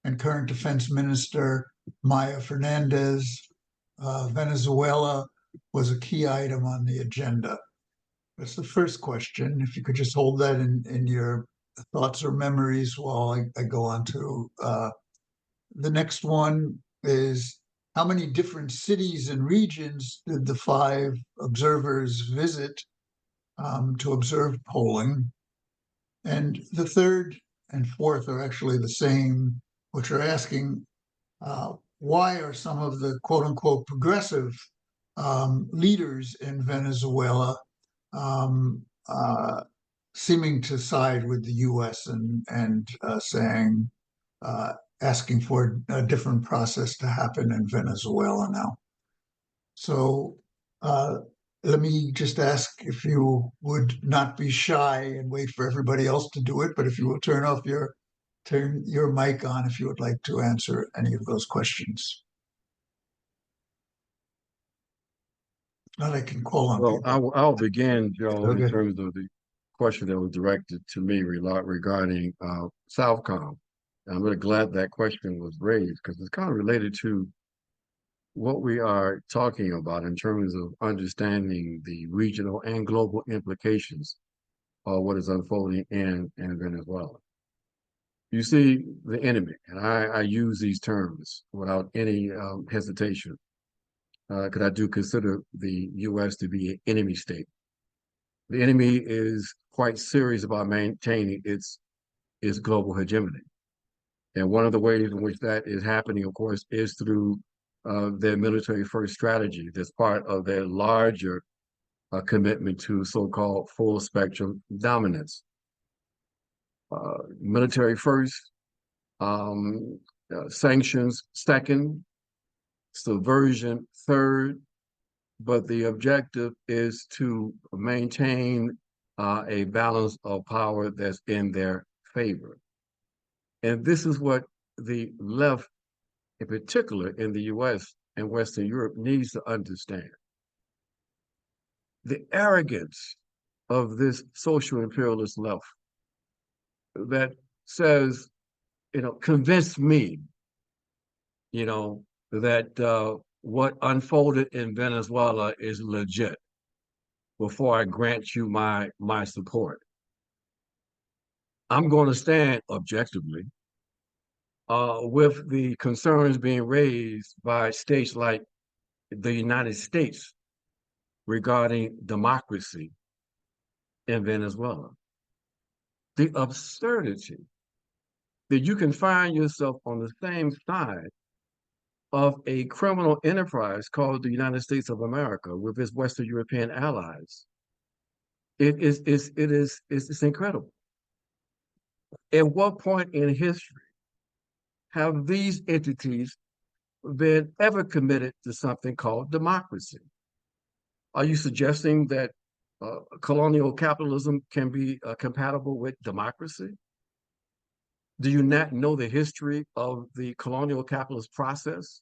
and current Defense Minister Maya Fernandez, Venezuela was a key item on the agenda. That's the first question. If you could just hold that in your thoughts or memories while I go on to the next one is how many different cities and regions did the 5 observers visit to observe polling? And the third and fourth are actually the same, which are asking why are some of the quote unquote progressive leaders in Venezuela um, seeming to side with the U.S. and saying, asking for a different process to happen in Venezuela now. So let me just ask if you would not be shy and wait for everybody else to do it, but if you will turn your mic on if you would like to answer any of those questions. If not, I can call on Well, people. I'll begin, Joe, in Okay. terms of the question that was directed to me regarding Southcom. I'm really glad that question was raised because it's kind of related to what we are talking about in terms of understanding the regional and global implications of what is unfolding in Venezuela. You see, the enemy, and I use these terms without any hesitation, because I do consider the U.S. to be an enemy state. The enemy is quite serious about maintaining its global hegemony. And one of the ways in which that is happening, of course, is through their military first strategy. That's part of their larger commitment to so-called full spectrum dominance. Military first, sanctions second, subversion third, but the objective is to maintain a balance of power that's in their favor. And this is what the left, in particular in the US and Western Europe, needs to understand. The arrogance of this social imperialist left that says, convince me, that what unfolded in Venezuela is legit before I grant you my support. I'm going to stand objectively with the concerns being raised by states like the United States regarding democracy in Venezuela. The absurdity that you can find yourself on the same side of a criminal enterprise called the United States of America with its Western European allies. It's incredible. At what point in history have these entities been ever committed to something called democracy? Are you suggesting that colonial capitalism can be compatible with democracy? Do you not know the history of the colonial capitalist process?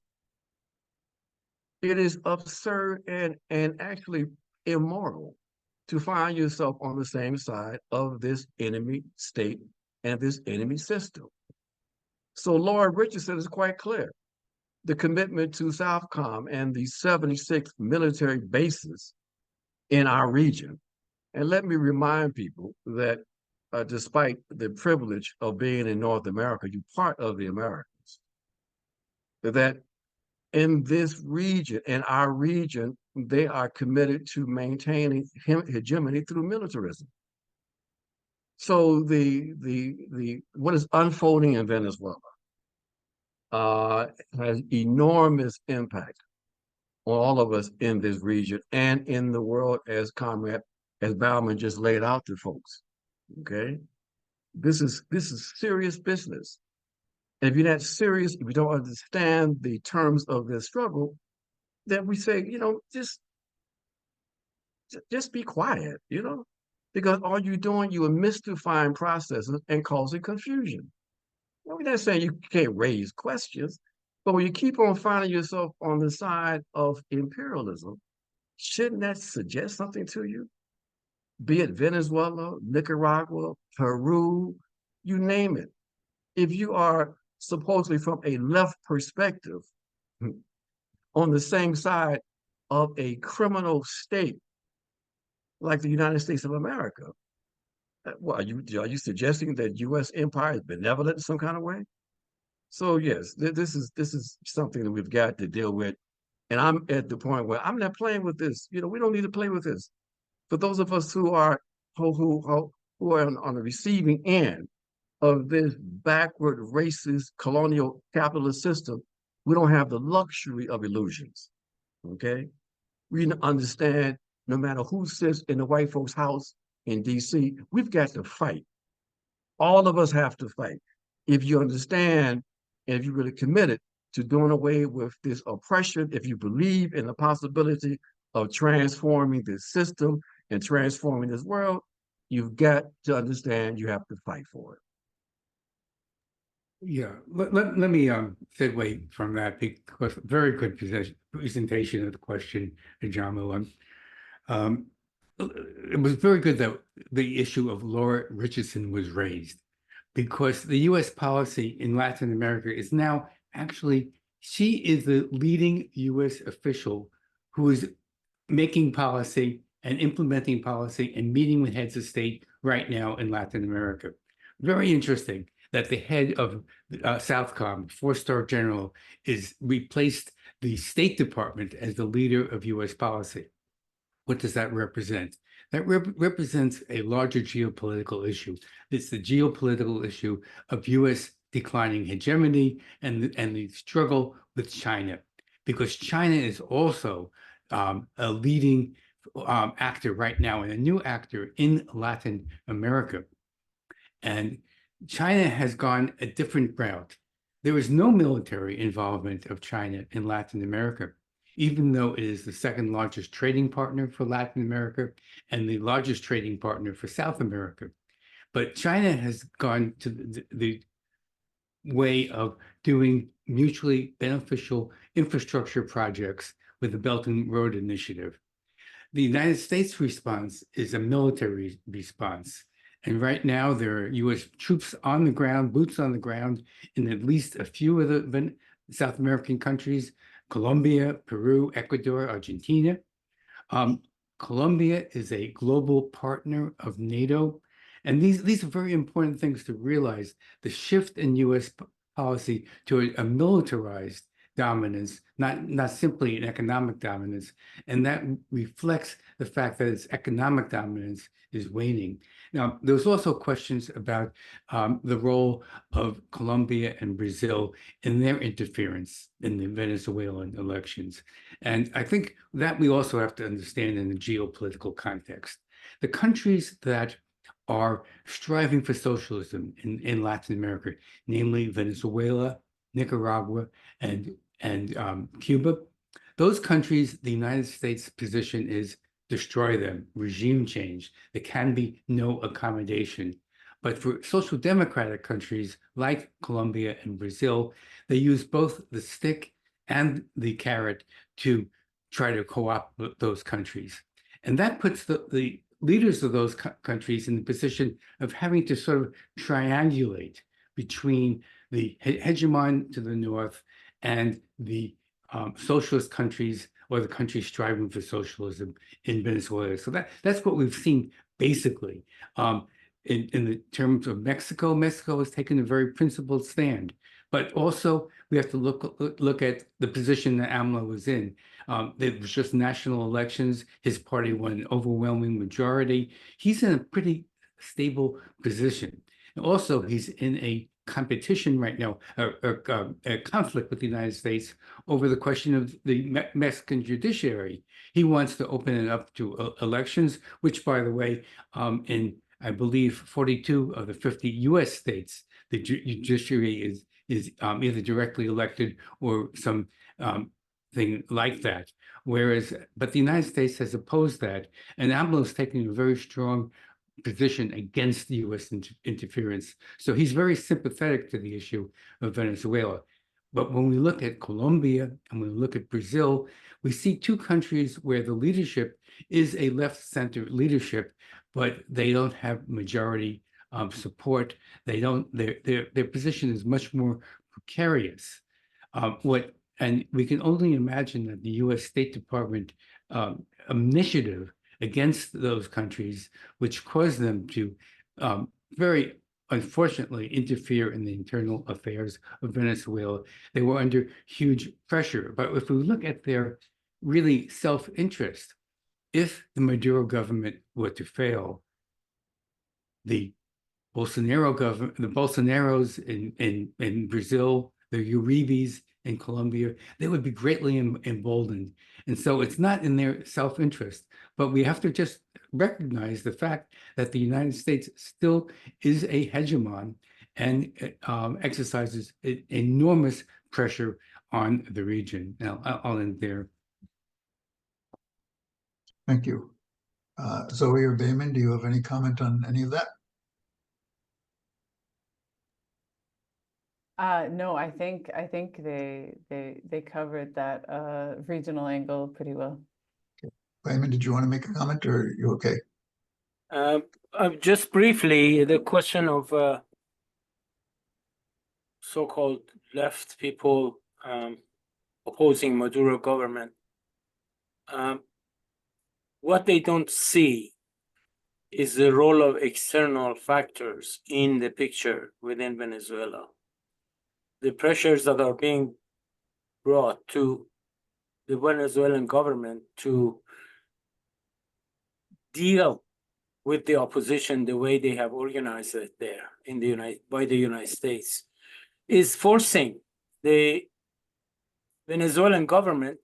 It is absurd and actually immoral to find yourself on the same side of this enemy state and this enemy system. So Lord Richardson is quite clear. The commitment to Southcom and the 76 military bases in our region. And let me remind people that despite the privilege of being in North America, you're part of the Americans, that in this region, in our region, they are committed to maintaining hegemony through militarism. So what is unfolding in Venezuela has enormous impact on all of us in this region and in the world, as Bahman just laid out to folks. Okay, this is serious business. And if you're not serious, if you don't understand the terms of this struggle, then we say, just be quiet, because all you're doing, you are mystifying processes and causing confusion. We're not saying you can't raise questions, but when you keep on finding yourself on the side of imperialism, shouldn't that suggest something to you? Be it Venezuela, Nicaragua, Peru, you name it. If you are supposedly from a left perspective on the same side of a criminal state like the United States of America. Well, are you suggesting that U.S. empire is benevolent in some kind of way? So yes, this is something that we've got to deal with. And I'm at the point where I'm not playing with this. You know, we don't need to play with this. For those of us who are who are on the receiving end of this backward, racist, colonial capitalist system, we don't have the luxury of illusions. Okay, we understand no matter who sits in the white folks' house in D.C., we've got to fight. All of us have to fight. If you understand and if you're really committed to doing away with this oppression, if you believe in the possibility of transforming this system and transforming this world, you've got to understand you have to fight for it. Yeah, let me segue from that, because very good presentation of the question, Ajamu. It was very good that the issue of Laura Richardson was raised, because the U.S. policy in Latin America is now actually, she is the leading U.S. official who is making policy and implementing policy and meeting with heads of state right now in Latin America. Very interesting that the head of Southcom, four-star general, is replaced the State Department as the leader of U.S. policy. What does that represent? That represents a larger geopolitical issue. It's the geopolitical issue of U.S. declining hegemony and the struggle with China, because China is also a leading actor right now and a new actor in Latin America. And China has gone a different route. There is no military involvement of China in Latin America, even though it is the second largest trading partner for Latin America and the largest trading partner for South America. But China has gone to the way of doing mutually beneficial infrastructure projects with the Belt and Road Initiative. The United States response is a military response. And right now, there are U.S. troops on the ground, boots on the ground, in at least a few of the South American countries: Colombia, Peru, Ecuador, Argentina. Colombia is a global partner of NATO. And these are very important things to realize. The shift in U.S. policy to a militarized dominance, not simply an economic dominance. And that reflects the fact that its economic dominance is waning. Now, there's also questions about the role of Colombia and Brazil in their interference in the Venezuelan elections. And I think that we also have to understand in the geopolitical context. The countries that are striving for socialism in Latin America, namely Venezuela, Nicaragua, and Cuba, those countries, the United States position is destroy them, regime change. There can be no accommodation. But for social democratic countries like Colombia and Brazil, they use both the stick and the carrot to try to co-opt those countries. And that puts the leaders of those countries in the position of having to sort of triangulate between the hegemon to the north and the socialist countries, or the countries striving for socialism in Venezuela. So that's what we've seen basically. In the terms of Mexico, Mexico has taken a very principled stand. But also we have to look at the position that AMLO was in. There was just national elections. His party won an overwhelming majority. He's in a pretty stable position. And also, he's in a competition right now, a conflict with the United States over the question of the Mexican judiciary. He wants to open it up to elections, which, by the way, in I believe 42 of the 50 U.S. states, the judiciary is either directly elected or some thing like that. But the United States has opposed that, and AMLO is taking a very strong position against the U.S. interference. So he's very sympathetic to the issue of Venezuela. But when we look at Colombia and we look at Brazil, we see two countries where the leadership is a left-center leadership, but they don't have majority support. They don't. Their position is much more precarious. What And we can only imagine that the U.S. State Department initiative against those countries, which caused them to very unfortunately interfere in the internal affairs of Venezuela. They were under huge pressure. But if we look at their really self-interest, if the Maduro government were to fail, the Bolsonaro government, the Bolsonaros in Brazil, the Uribes in Colombia, they would be greatly emboldened. And so it's not in their self-interest, but we have to just recognize the fact that the United States still is a hegemon and exercises enormous pressure on the region. Now, I'll end there. Thank you. Zoe or Bahman, do you have any comment on any of that? No, I think they covered that regional angle pretty well. Bahman, did you want to make a comment, or are you okay? Just briefly, the question of so-called left people opposing Maduro government. What they don't see is the role of external factors in the picture within Venezuela. The pressures that are being brought to the Venezuelan government to deal with the opposition the way they have organized it there in the by the United States is forcing the Venezuelan government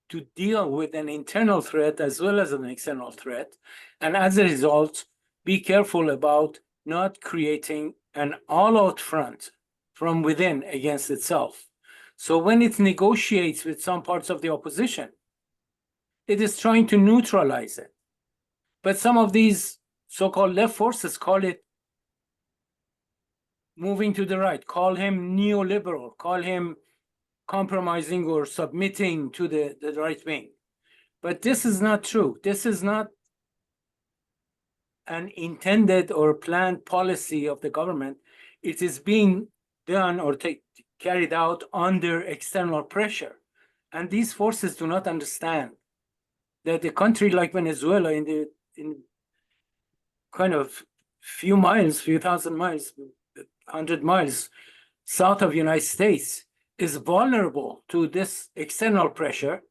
to deal with an internal threat as well as an external threat, and as a result, be careful about not creating an all-out front from within against itself. So when it negotiates with some parts of the opposition, it is trying to neutralize it. But some of these so-called left forces call it moving to the right, call him neoliberal, call him compromising or submitting to the right wing. But this is not true. This is not an intended or planned policy of the government. It is being done or carried out under external pressure. And these forces do not understand that a country like Venezuela in kind of few thousand miles, 100 miles south of the United States is vulnerable to this external pressure.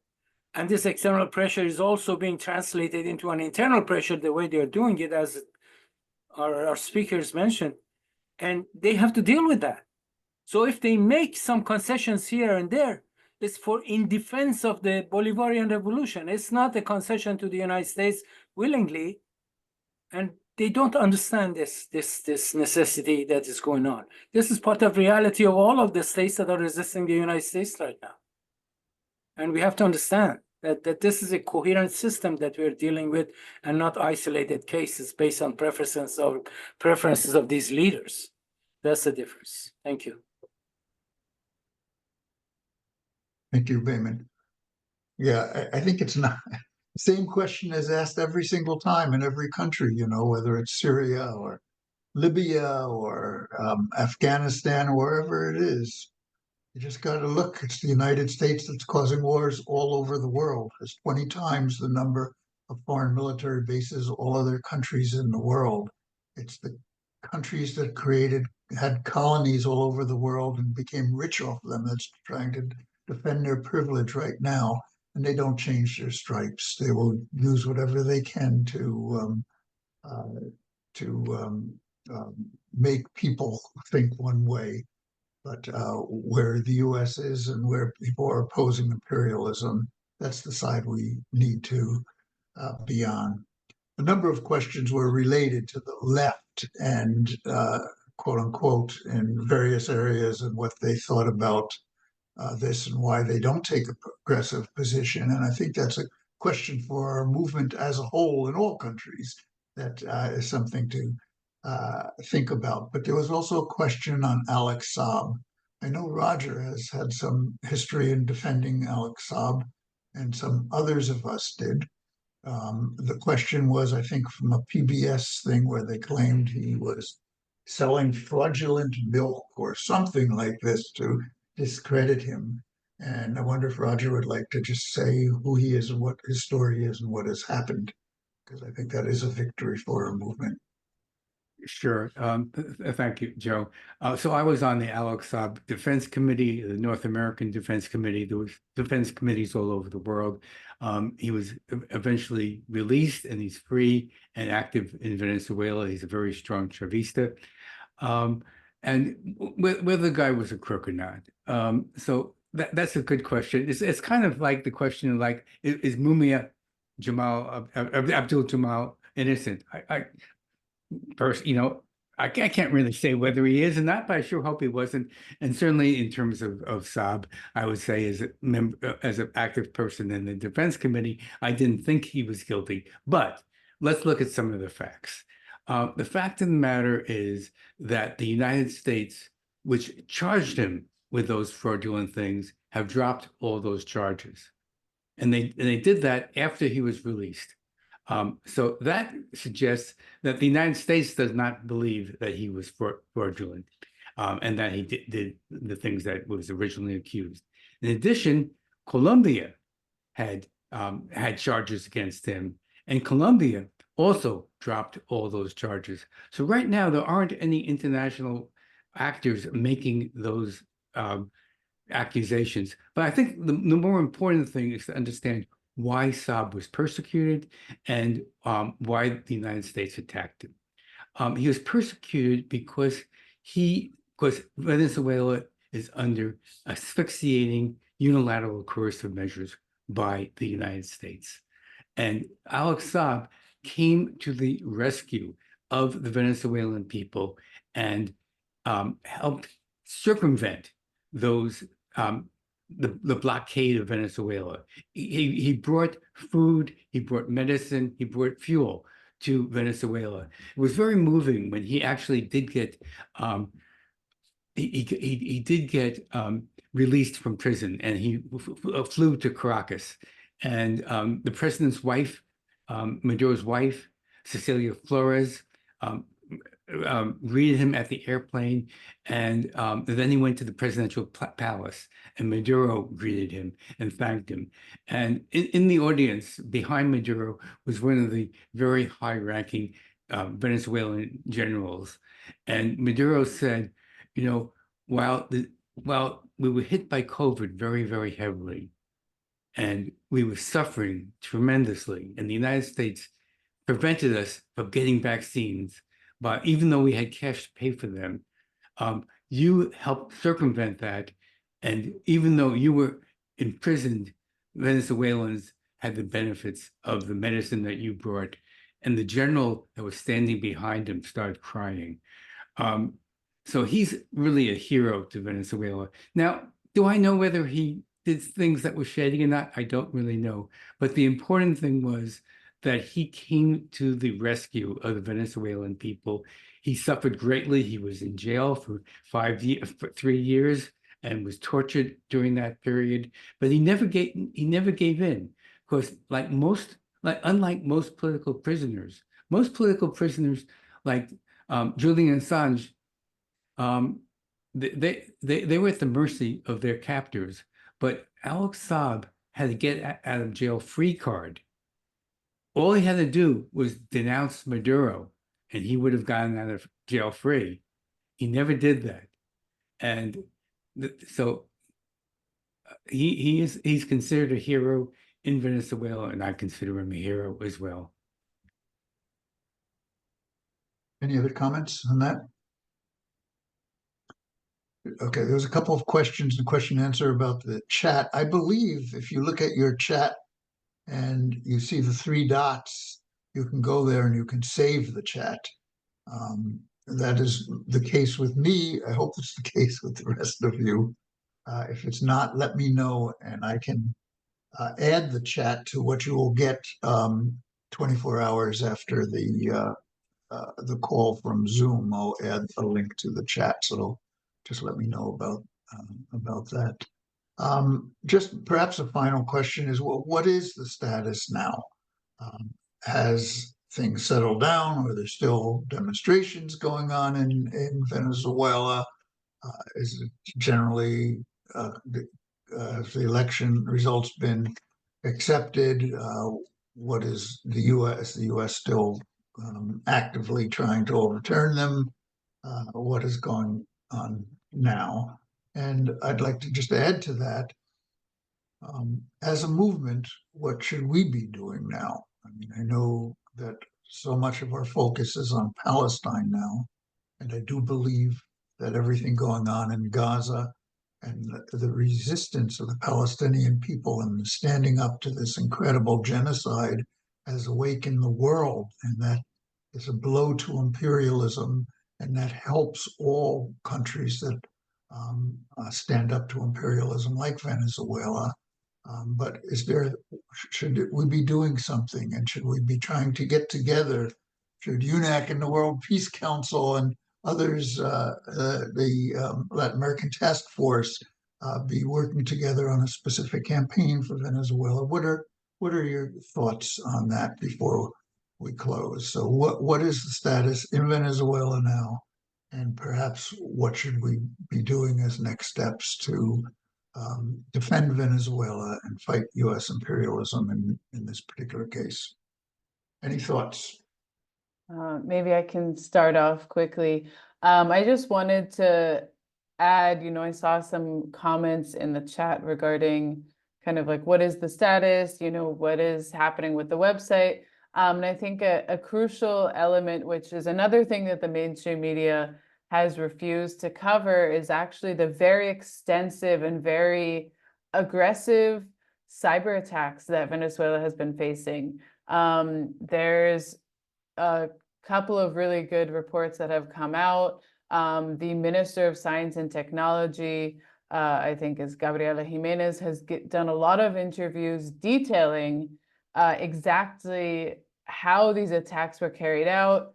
And this external pressure is also being translated into an internal pressure the way they're doing it, as our speakers mentioned. And they have to deal with that. So if they make some concessions here and there, it's in defense of the Bolivarian Revolution. It's not a concession to the United States willingly. And they don't understand this necessity that is going on. This is part of reality of all of the states that are resisting the United States right now. And we have to understand that this is a coherent system that we're dealing with and not isolated cases based on preferences of these leaders. That's the difference. Thank you. Thank you, Bahman. Yeah, I think it's not same question is asked every single time in every country, whether it's Syria or Libya or Afghanistan or wherever it is. You just got to look. It's the United States that's causing wars all over the world. It's 20 times the number of foreign military bases all other countries in the world. It's the countries that had colonies all over the world and became rich off them that's trying to defend their privilege right now. And they don't change their stripes. They will use whatever they can to make people think one way. But where the U.S. is and where people are opposing imperialism, that's the side we need to be on. A number of questions were related to the left and quote unquote in various areas and what they thought about this and why they don't take a progressive position. And I think that's a question for our movement as a whole in all countries that is something to think about. But there was also a question on Alex Saab. I know Roger has had some history in defending Alex Saab, and some others of us did. The question was, I think, from a PBS thing where they claimed he was selling fraudulent milk or something like this to discredit him. And I wonder if Roger would like to just say who he is and what his story is and what has happened, because I think that is a victory for our movement. Sure. Thank you, Joe. So I was on the Alex Saab Defense Committee, the North American Defense Committee. There was defense committees all over the world. He was eventually released, and he's free and active in Venezuela. He's a very strong Chavista. And whether the guy was a crook or not. So that's a good question. It's kind of like the question of like, is Mumia Abdul Jamal innocent? First, I can't really say whether he is or not, but I sure hope he wasn't. And certainly in terms of Saab, I would say as a member, as an active person in the Defense Committee, I didn't think he was guilty. But let's look at some of the facts. The fact of the matter is that the United States, which charged him with those fraudulent things, have dropped all those charges. And they did that after he was released. So that suggests that the United States does not believe that he was fraudulent and that he did the things that was originally accused. In addition, Colombia had charges against him, and Colombia also dropped all those charges. So right now, there aren't any international actors making those accusations. But I think the more important thing is to understand why Saab was persecuted and why the United States attacked him. He was persecuted because Venezuela is under asphyxiating unilateral coercive measures by the United States. And Alex Saab came to the rescue of the Venezuelan people and helped circumvent those the blockade of Venezuela. He brought food, he brought medicine, he brought fuel to Venezuela. It was very moving when he actually did get he did get released from prison, and he flew to Caracas. And the president's wife, Maduro's wife, Cecilia Flores, greeted him at the airplane, and then he went to the presidential palace, and Maduro greeted him and thanked him. And in the audience behind Maduro was one of the very high-ranking Venezuelan generals, and Maduro said, while we were hit by COVID very, very heavily, and we were suffering tremendously, and the United States prevented us from getting vaccines, but even though we had cash to pay for them, you helped circumvent that. And even though you were imprisoned, Venezuelans had the benefits of the medicine that you brought. And the general that was standing behind him started crying. So he's really a hero to Venezuela. Now, do I know whether he did things that were shady or not? I don't really know. But the important thing was that he came to the rescue of the Venezuelan people. He suffered greatly. He was in jail for 3 years and was tortured during that period. But he never gave in, because unlike most political prisoners like Julian Assange, they were at the mercy of their captors. But Alex Saab had a get out of jail free card. All he had to do was denounce Maduro, and he would have gotten out of jail free. He never did that, and so he's considered a hero in Venezuela, and I consider him a hero as well. Any other comments on that? Okay, there's a couple of questions and question and answer about the chat. I believe if you look at your chat and you see the 3 dots, you can go there and you can save the chat. That is the case with me. I hope it's the case with the rest of you. If it's not, let me know, and I can add the chat to what you will get 24 hours after the call from Zoom. I'll add a link to the chat, so just let me know about that. Just perhaps a final question is, what is the status now? Has things settled down? Are there still demonstrations going on in Venezuela? Is it generally has the election results been accepted? What is the U.S. Still actively trying to overturn them? What is going on now? And I'd like to just add to that, as a movement, what should we be doing now? I mean, I know that so much of our focus is on Palestine now, and I do believe that everything going on in Gaza and the resistance of the Palestinian people and standing up to this incredible genocide has awakened the world, and that is a blow to imperialism, and that helps all countries that stand up to imperialism, like Venezuela. But should we be doing something, and should we be trying to get together? Should UNAC and the World Peace Council and others, the Latin American Task Force, be working together on a specific campaign for Venezuela? What are your thoughts on that before we close? So what is the status in Venezuela now? And perhaps what should we be doing as next steps to defend Venezuela and fight U.S. imperialism in this particular case? Any thoughts? Maybe I can start off quickly. I just wanted to add, I saw some comments in the chat regarding kind of like, what is the status, what is happening with the website? And I think a crucial element, which is another thing that the mainstream media has refused to cover, is actually the very extensive and very aggressive cyber attacks that Venezuela has been facing. There's a couple of really good reports that have come out. The Minister of Science and Technology, I think is Gabriela Jimenez, has done a lot of interviews detailing exactly how these attacks were carried out,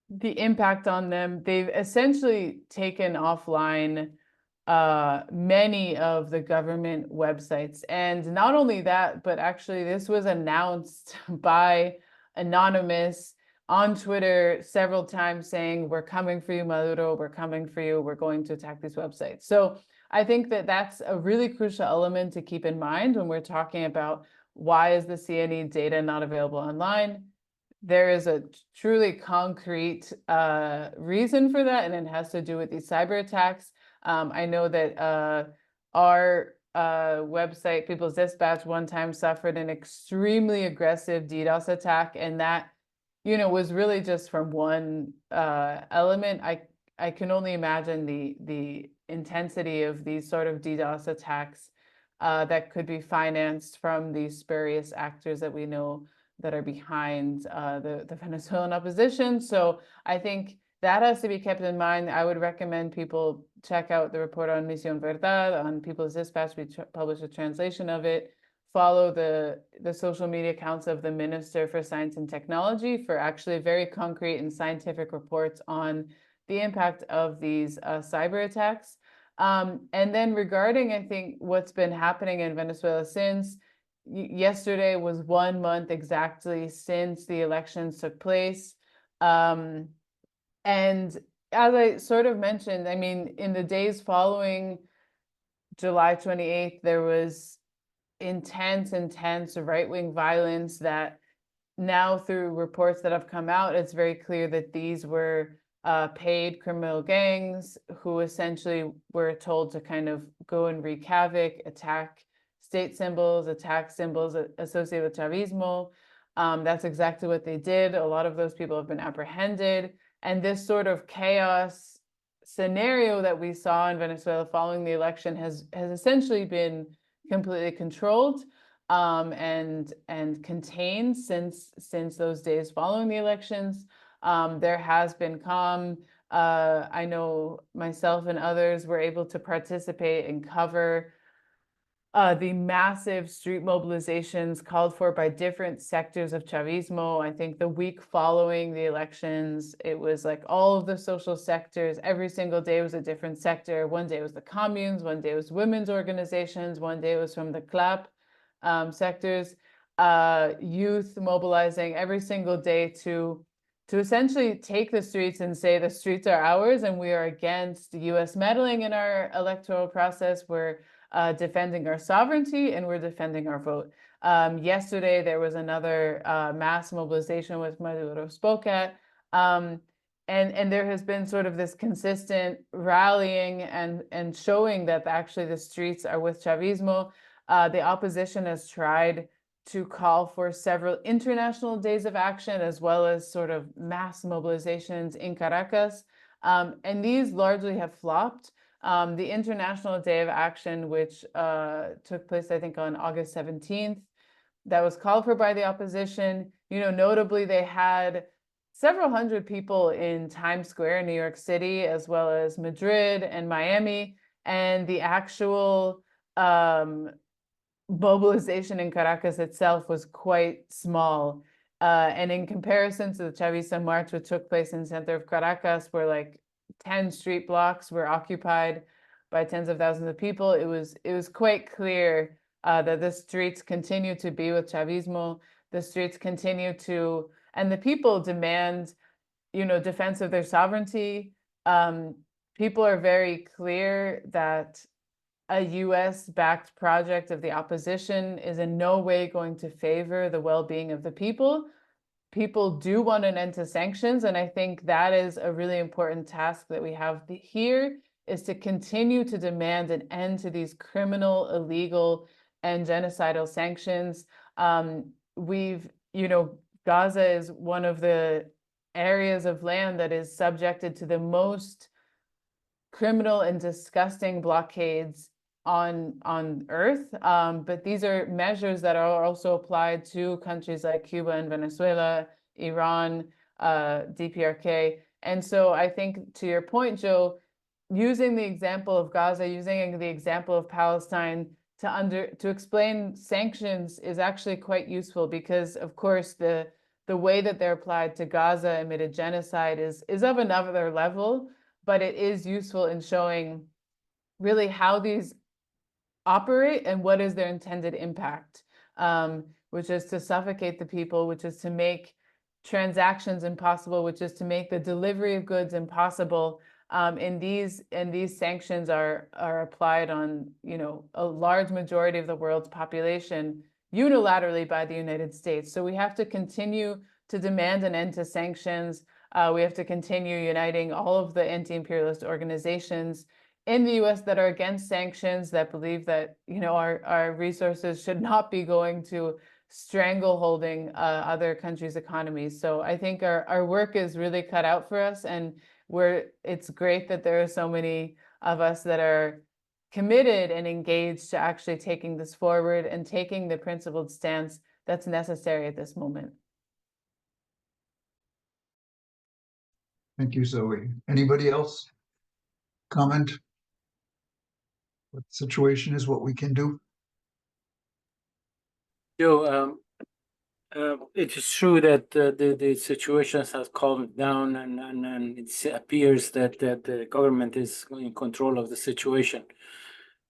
the impact on them. They've essentially taken offline many of the government websites. And not only that, but actually this was announced by Anonymous on Twitter several times, saying, we're coming for you, Maduro, we're coming for you, we're going to attack these websites. So I think that that's a really crucial element to keep in mind when we're talking about why is the CNE data not available online. There is a truly concrete reason for that, and it has to do with these cyber attacks. I know that our website, People's Dispatch, one time suffered an extremely aggressive DDoS attack, and that, was really just from one element. I can only imagine the intensity of these sort of DDoS attacks that could be financed from these spurious actors that we know that are behind the Venezuelan opposition. So I think that has to be kept in mind. I would recommend people check out the report on Misión Verdad on People's Dispatch. We published a translation of it. Follow the social media accounts of the Minister for Science and Technology for actually very concrete and scientific reports on the impact of these cyber attacks. And then regarding, I think, what's been happening in Venezuela since, yesterday was 1 month exactly since the elections took place. And as I sort of mentioned, I mean, in the days following July 28th, there was intense right-wing violence that now, through reports that have come out, it's very clear that these were paid criminal gangs who essentially were told to kind of go and wreak havoc, attack state symbols, attack symbols associated with Chavismo. That's exactly what they did. A lot of those people have been apprehended. And this sort of chaos scenario that we saw in Venezuela following the election has essentially been completely controlled and contained since those days following the elections. There has been calm. I know myself and others were able to participate and cover the massive street mobilizations called for by different sectors of Chavismo. I think the week following the elections, it was like all of the social sectors, every single day was a different sector. One day was the communes, one day was women's organizations, one day was from the CLAP sectors, youth mobilizing every single day to essentially take the streets and say the streets are ours and we are against the US meddling in our electoral process. We're defending our sovereignty, and we're defending our vote. Yesterday, there was another mass mobilization which Maduro spoke at. And there has been sort of this consistent rallying and showing that actually the streets are with Chavismo. The opposition has tried to call for several international days of action, as well as sort of mass mobilizations in Caracas. And these largely have flopped. The International Day of Action, which took place, I think, on August 17th, that was called for by the opposition. Notably, they had several hundred people in Times Square in New York City, as well as Madrid and Miami. And the actual mobilization in Caracas itself was quite small. And in comparison to the Chavista March, which took place in the center of Caracas, where like 10 street blocks were occupied by tens of thousands of people, it was quite clear that the streets continue to be with Chavismo. The streets continue to, and the people demand, defense of their sovereignty. People are very clear that a US-backed project of the opposition is in no way going to favor the well-being of the people. People do want an end to sanctions, and I think that is a really important task that we have here, is to continue to demand an end to these criminal, illegal, and genocidal sanctions. Gaza is one of the areas of land that is subjected to the most criminal and disgusting blockades on earth, but these are measures that are also applied to countries like Cuba and Venezuela, Iran, DPRK. And so I think, to your point, Joe, using the example of Gaza, using the example of Palestine to explain sanctions is actually quite useful, because of course the way that they're applied to Gaza amid genocide is of another level, but it is useful in showing really how these operate and what is their intended impact, which is to suffocate the people, which is to make transactions impossible, which is to make the delivery of goods impossible. And these sanctions are applied on, a large majority of the world's population unilaterally by the United States. So we have to continue to demand an end to sanctions. We have to continue uniting all of the anti-imperialist organizations in the US that are against sanctions, that believe that, our resources should not be going to strangleholding other countries' economies. So I think our work is really cut out for us, and it's great that there are so many of us that are committed and engaged to actually taking this forward and taking the principled stance that's necessary at this moment. Thank you, Zoe. Anybody else comment? What the situation is, what we can do? Joe, it is true that the situation has calmed down, and it appears that the government is in control of the situation.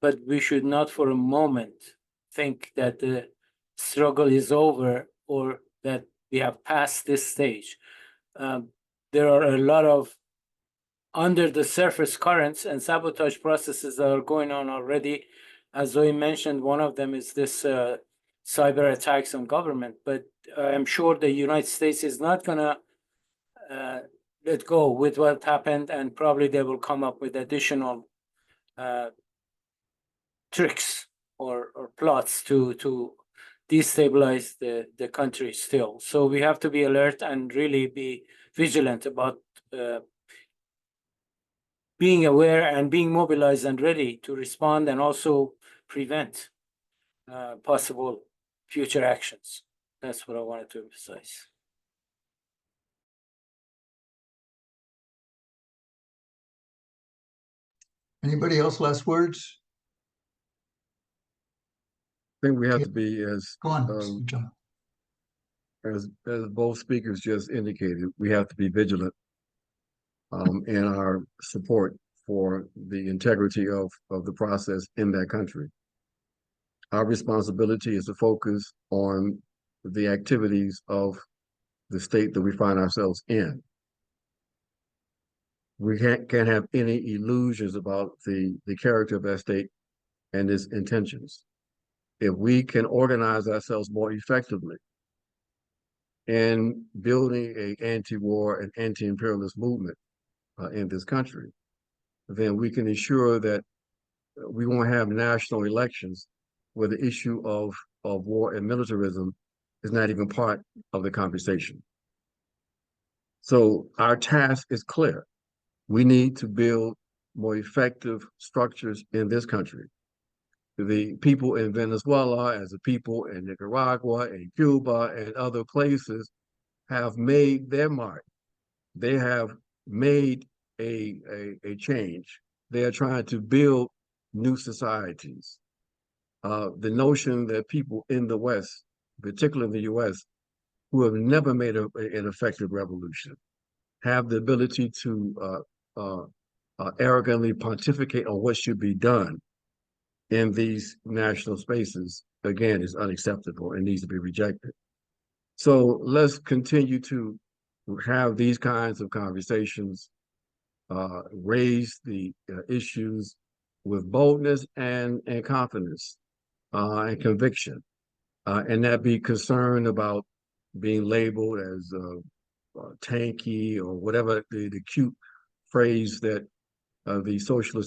But we should not for a moment think that the struggle is over or that we have passed this stage. There are a lot of under the surface currents and sabotage processes that are going on already. As Zoe mentioned, one of them is this cyber attacks on government, but I'm sure the United States is not gonna let go with what happened, and probably they will come up with additional tricks or plots to destabilize the country still. So we have to be alert and really be vigilant about being aware and being mobilized and ready to respond, and also prevent possible future actions. That's what I wanted to emphasize. Anybody else, last words? I think we have Okay. to be as Go on, John. as both speakers just indicated, we have to be vigilant in our support for the integrity of the process in that country. Our responsibility is to focus on the activities of the state that we find ourselves in. We can't have any illusions about the character of that state and its intentions. If we can organize ourselves more effectively in building an anti-war and anti-imperialist movement in this country, then we can ensure that we won't have national elections where the issue of war and militarism is not even part of the conversation. So our task is clear. We need to build more effective structures in this country. The people in Venezuela, as the people in Nicaragua and Cuba and other places, have made their mark. They have made a change. They are trying to build new societies. The notion that people in the West, particularly in the US, who have never made an effective revolution, have the ability to arrogantly pontificate on what should be done in these national spaces, again, is unacceptable and needs to be rejected. So let's continue to have these kinds of conversations, raise the issues with boldness and confidence and conviction, and not be concerned about being labeled as tanky or whatever the cute phrase that the social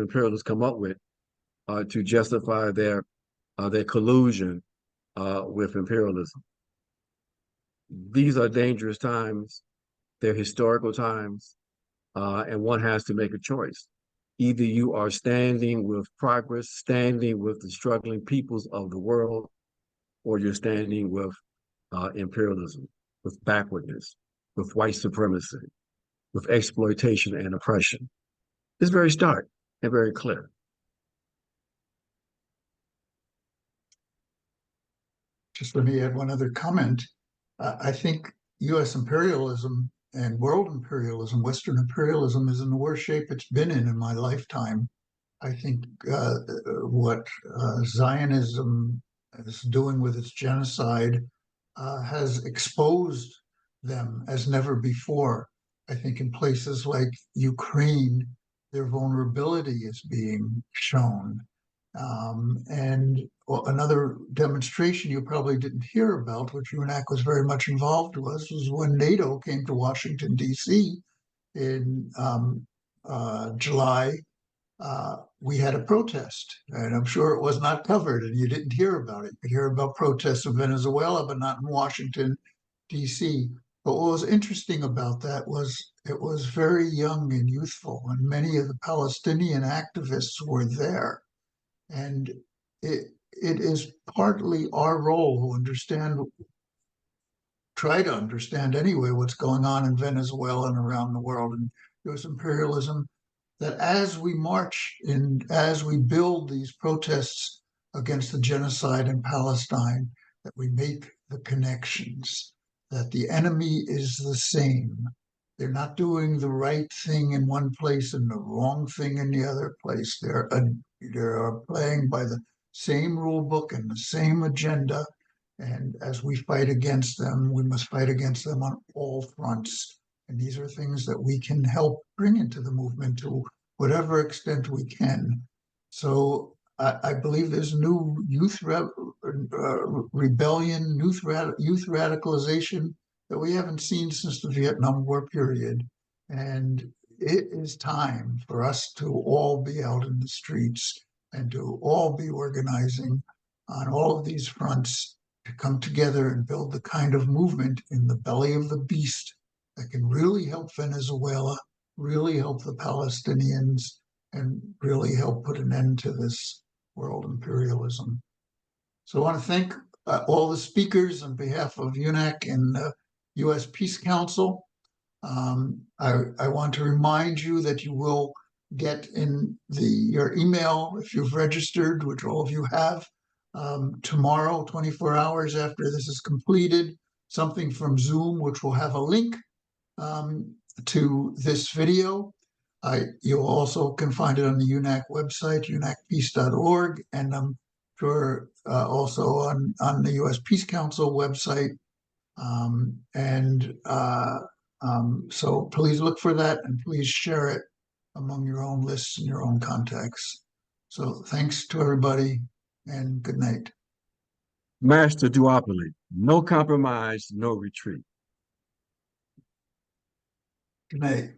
imperialists come up with to justify their collusion with imperialism. These are dangerous times. They're historical times, and one has to make a choice. Either you are standing with progress, standing with the struggling peoples of the world, or you're standing with imperialism, with backwardness, with white supremacy, with exploitation and oppression. It's very stark and very clear. Just let me add one other comment. I think U.S. imperialism and world imperialism, Western imperialism, is in the worst shape it's been in my lifetime. I think what Zionism is doing with its genocide has exposed them as never before. I think in places like Ukraine, their vulnerability is being shown. And another demonstration you probably didn't hear about, which UNAC was very much involved with, was when NATO came to Washington, D.C. in July. We had a protest, and I'm sure it was not covered, and you didn't hear about it. You hear about protests in Venezuela, but not in Washington, D.C. But what was interesting about that was it was very young and youthful, and many of the Palestinian activists were there. And it is partly our role to try to understand anyway what's going on in Venezuela and around the world and U.S. imperialism, that as we march and as we build these protests against the genocide in Palestine, that we make the connections, that the enemy is the same. They're not doing the right thing in one place and the wrong thing in the other place. They're playing by the same rule book and the same agenda. And as we fight against them, we must fight against them on all fronts. And these are things that we can help bring into the movement to whatever extent we can. So I believe there's new youth rebellion, youth radicalization that we haven't seen since the Vietnam War period. And it is time for us to all be out in the streets and to all be organizing on all of these fronts to come together and build the kind of movement in the belly of the beast that can really help Venezuela, really help the Palestinians, and really help put an end to this world imperialism. So I want to thank all the speakers on behalf of UNAC and the U.S. Peace Council. I want to remind you that you will get in your email, if you've registered, which all of you have, tomorrow, 24 hours after this is completed, something from Zoom, which will have a link to this video. You also can find it on the UNAC website, unacpeace.org, and I'm sure also on the U.S. Peace Council website. So please look for that and please share it among your own lists and your own contacts. So thanks to everybody and good night. Master duopoly, no compromise, no retreat. Good night.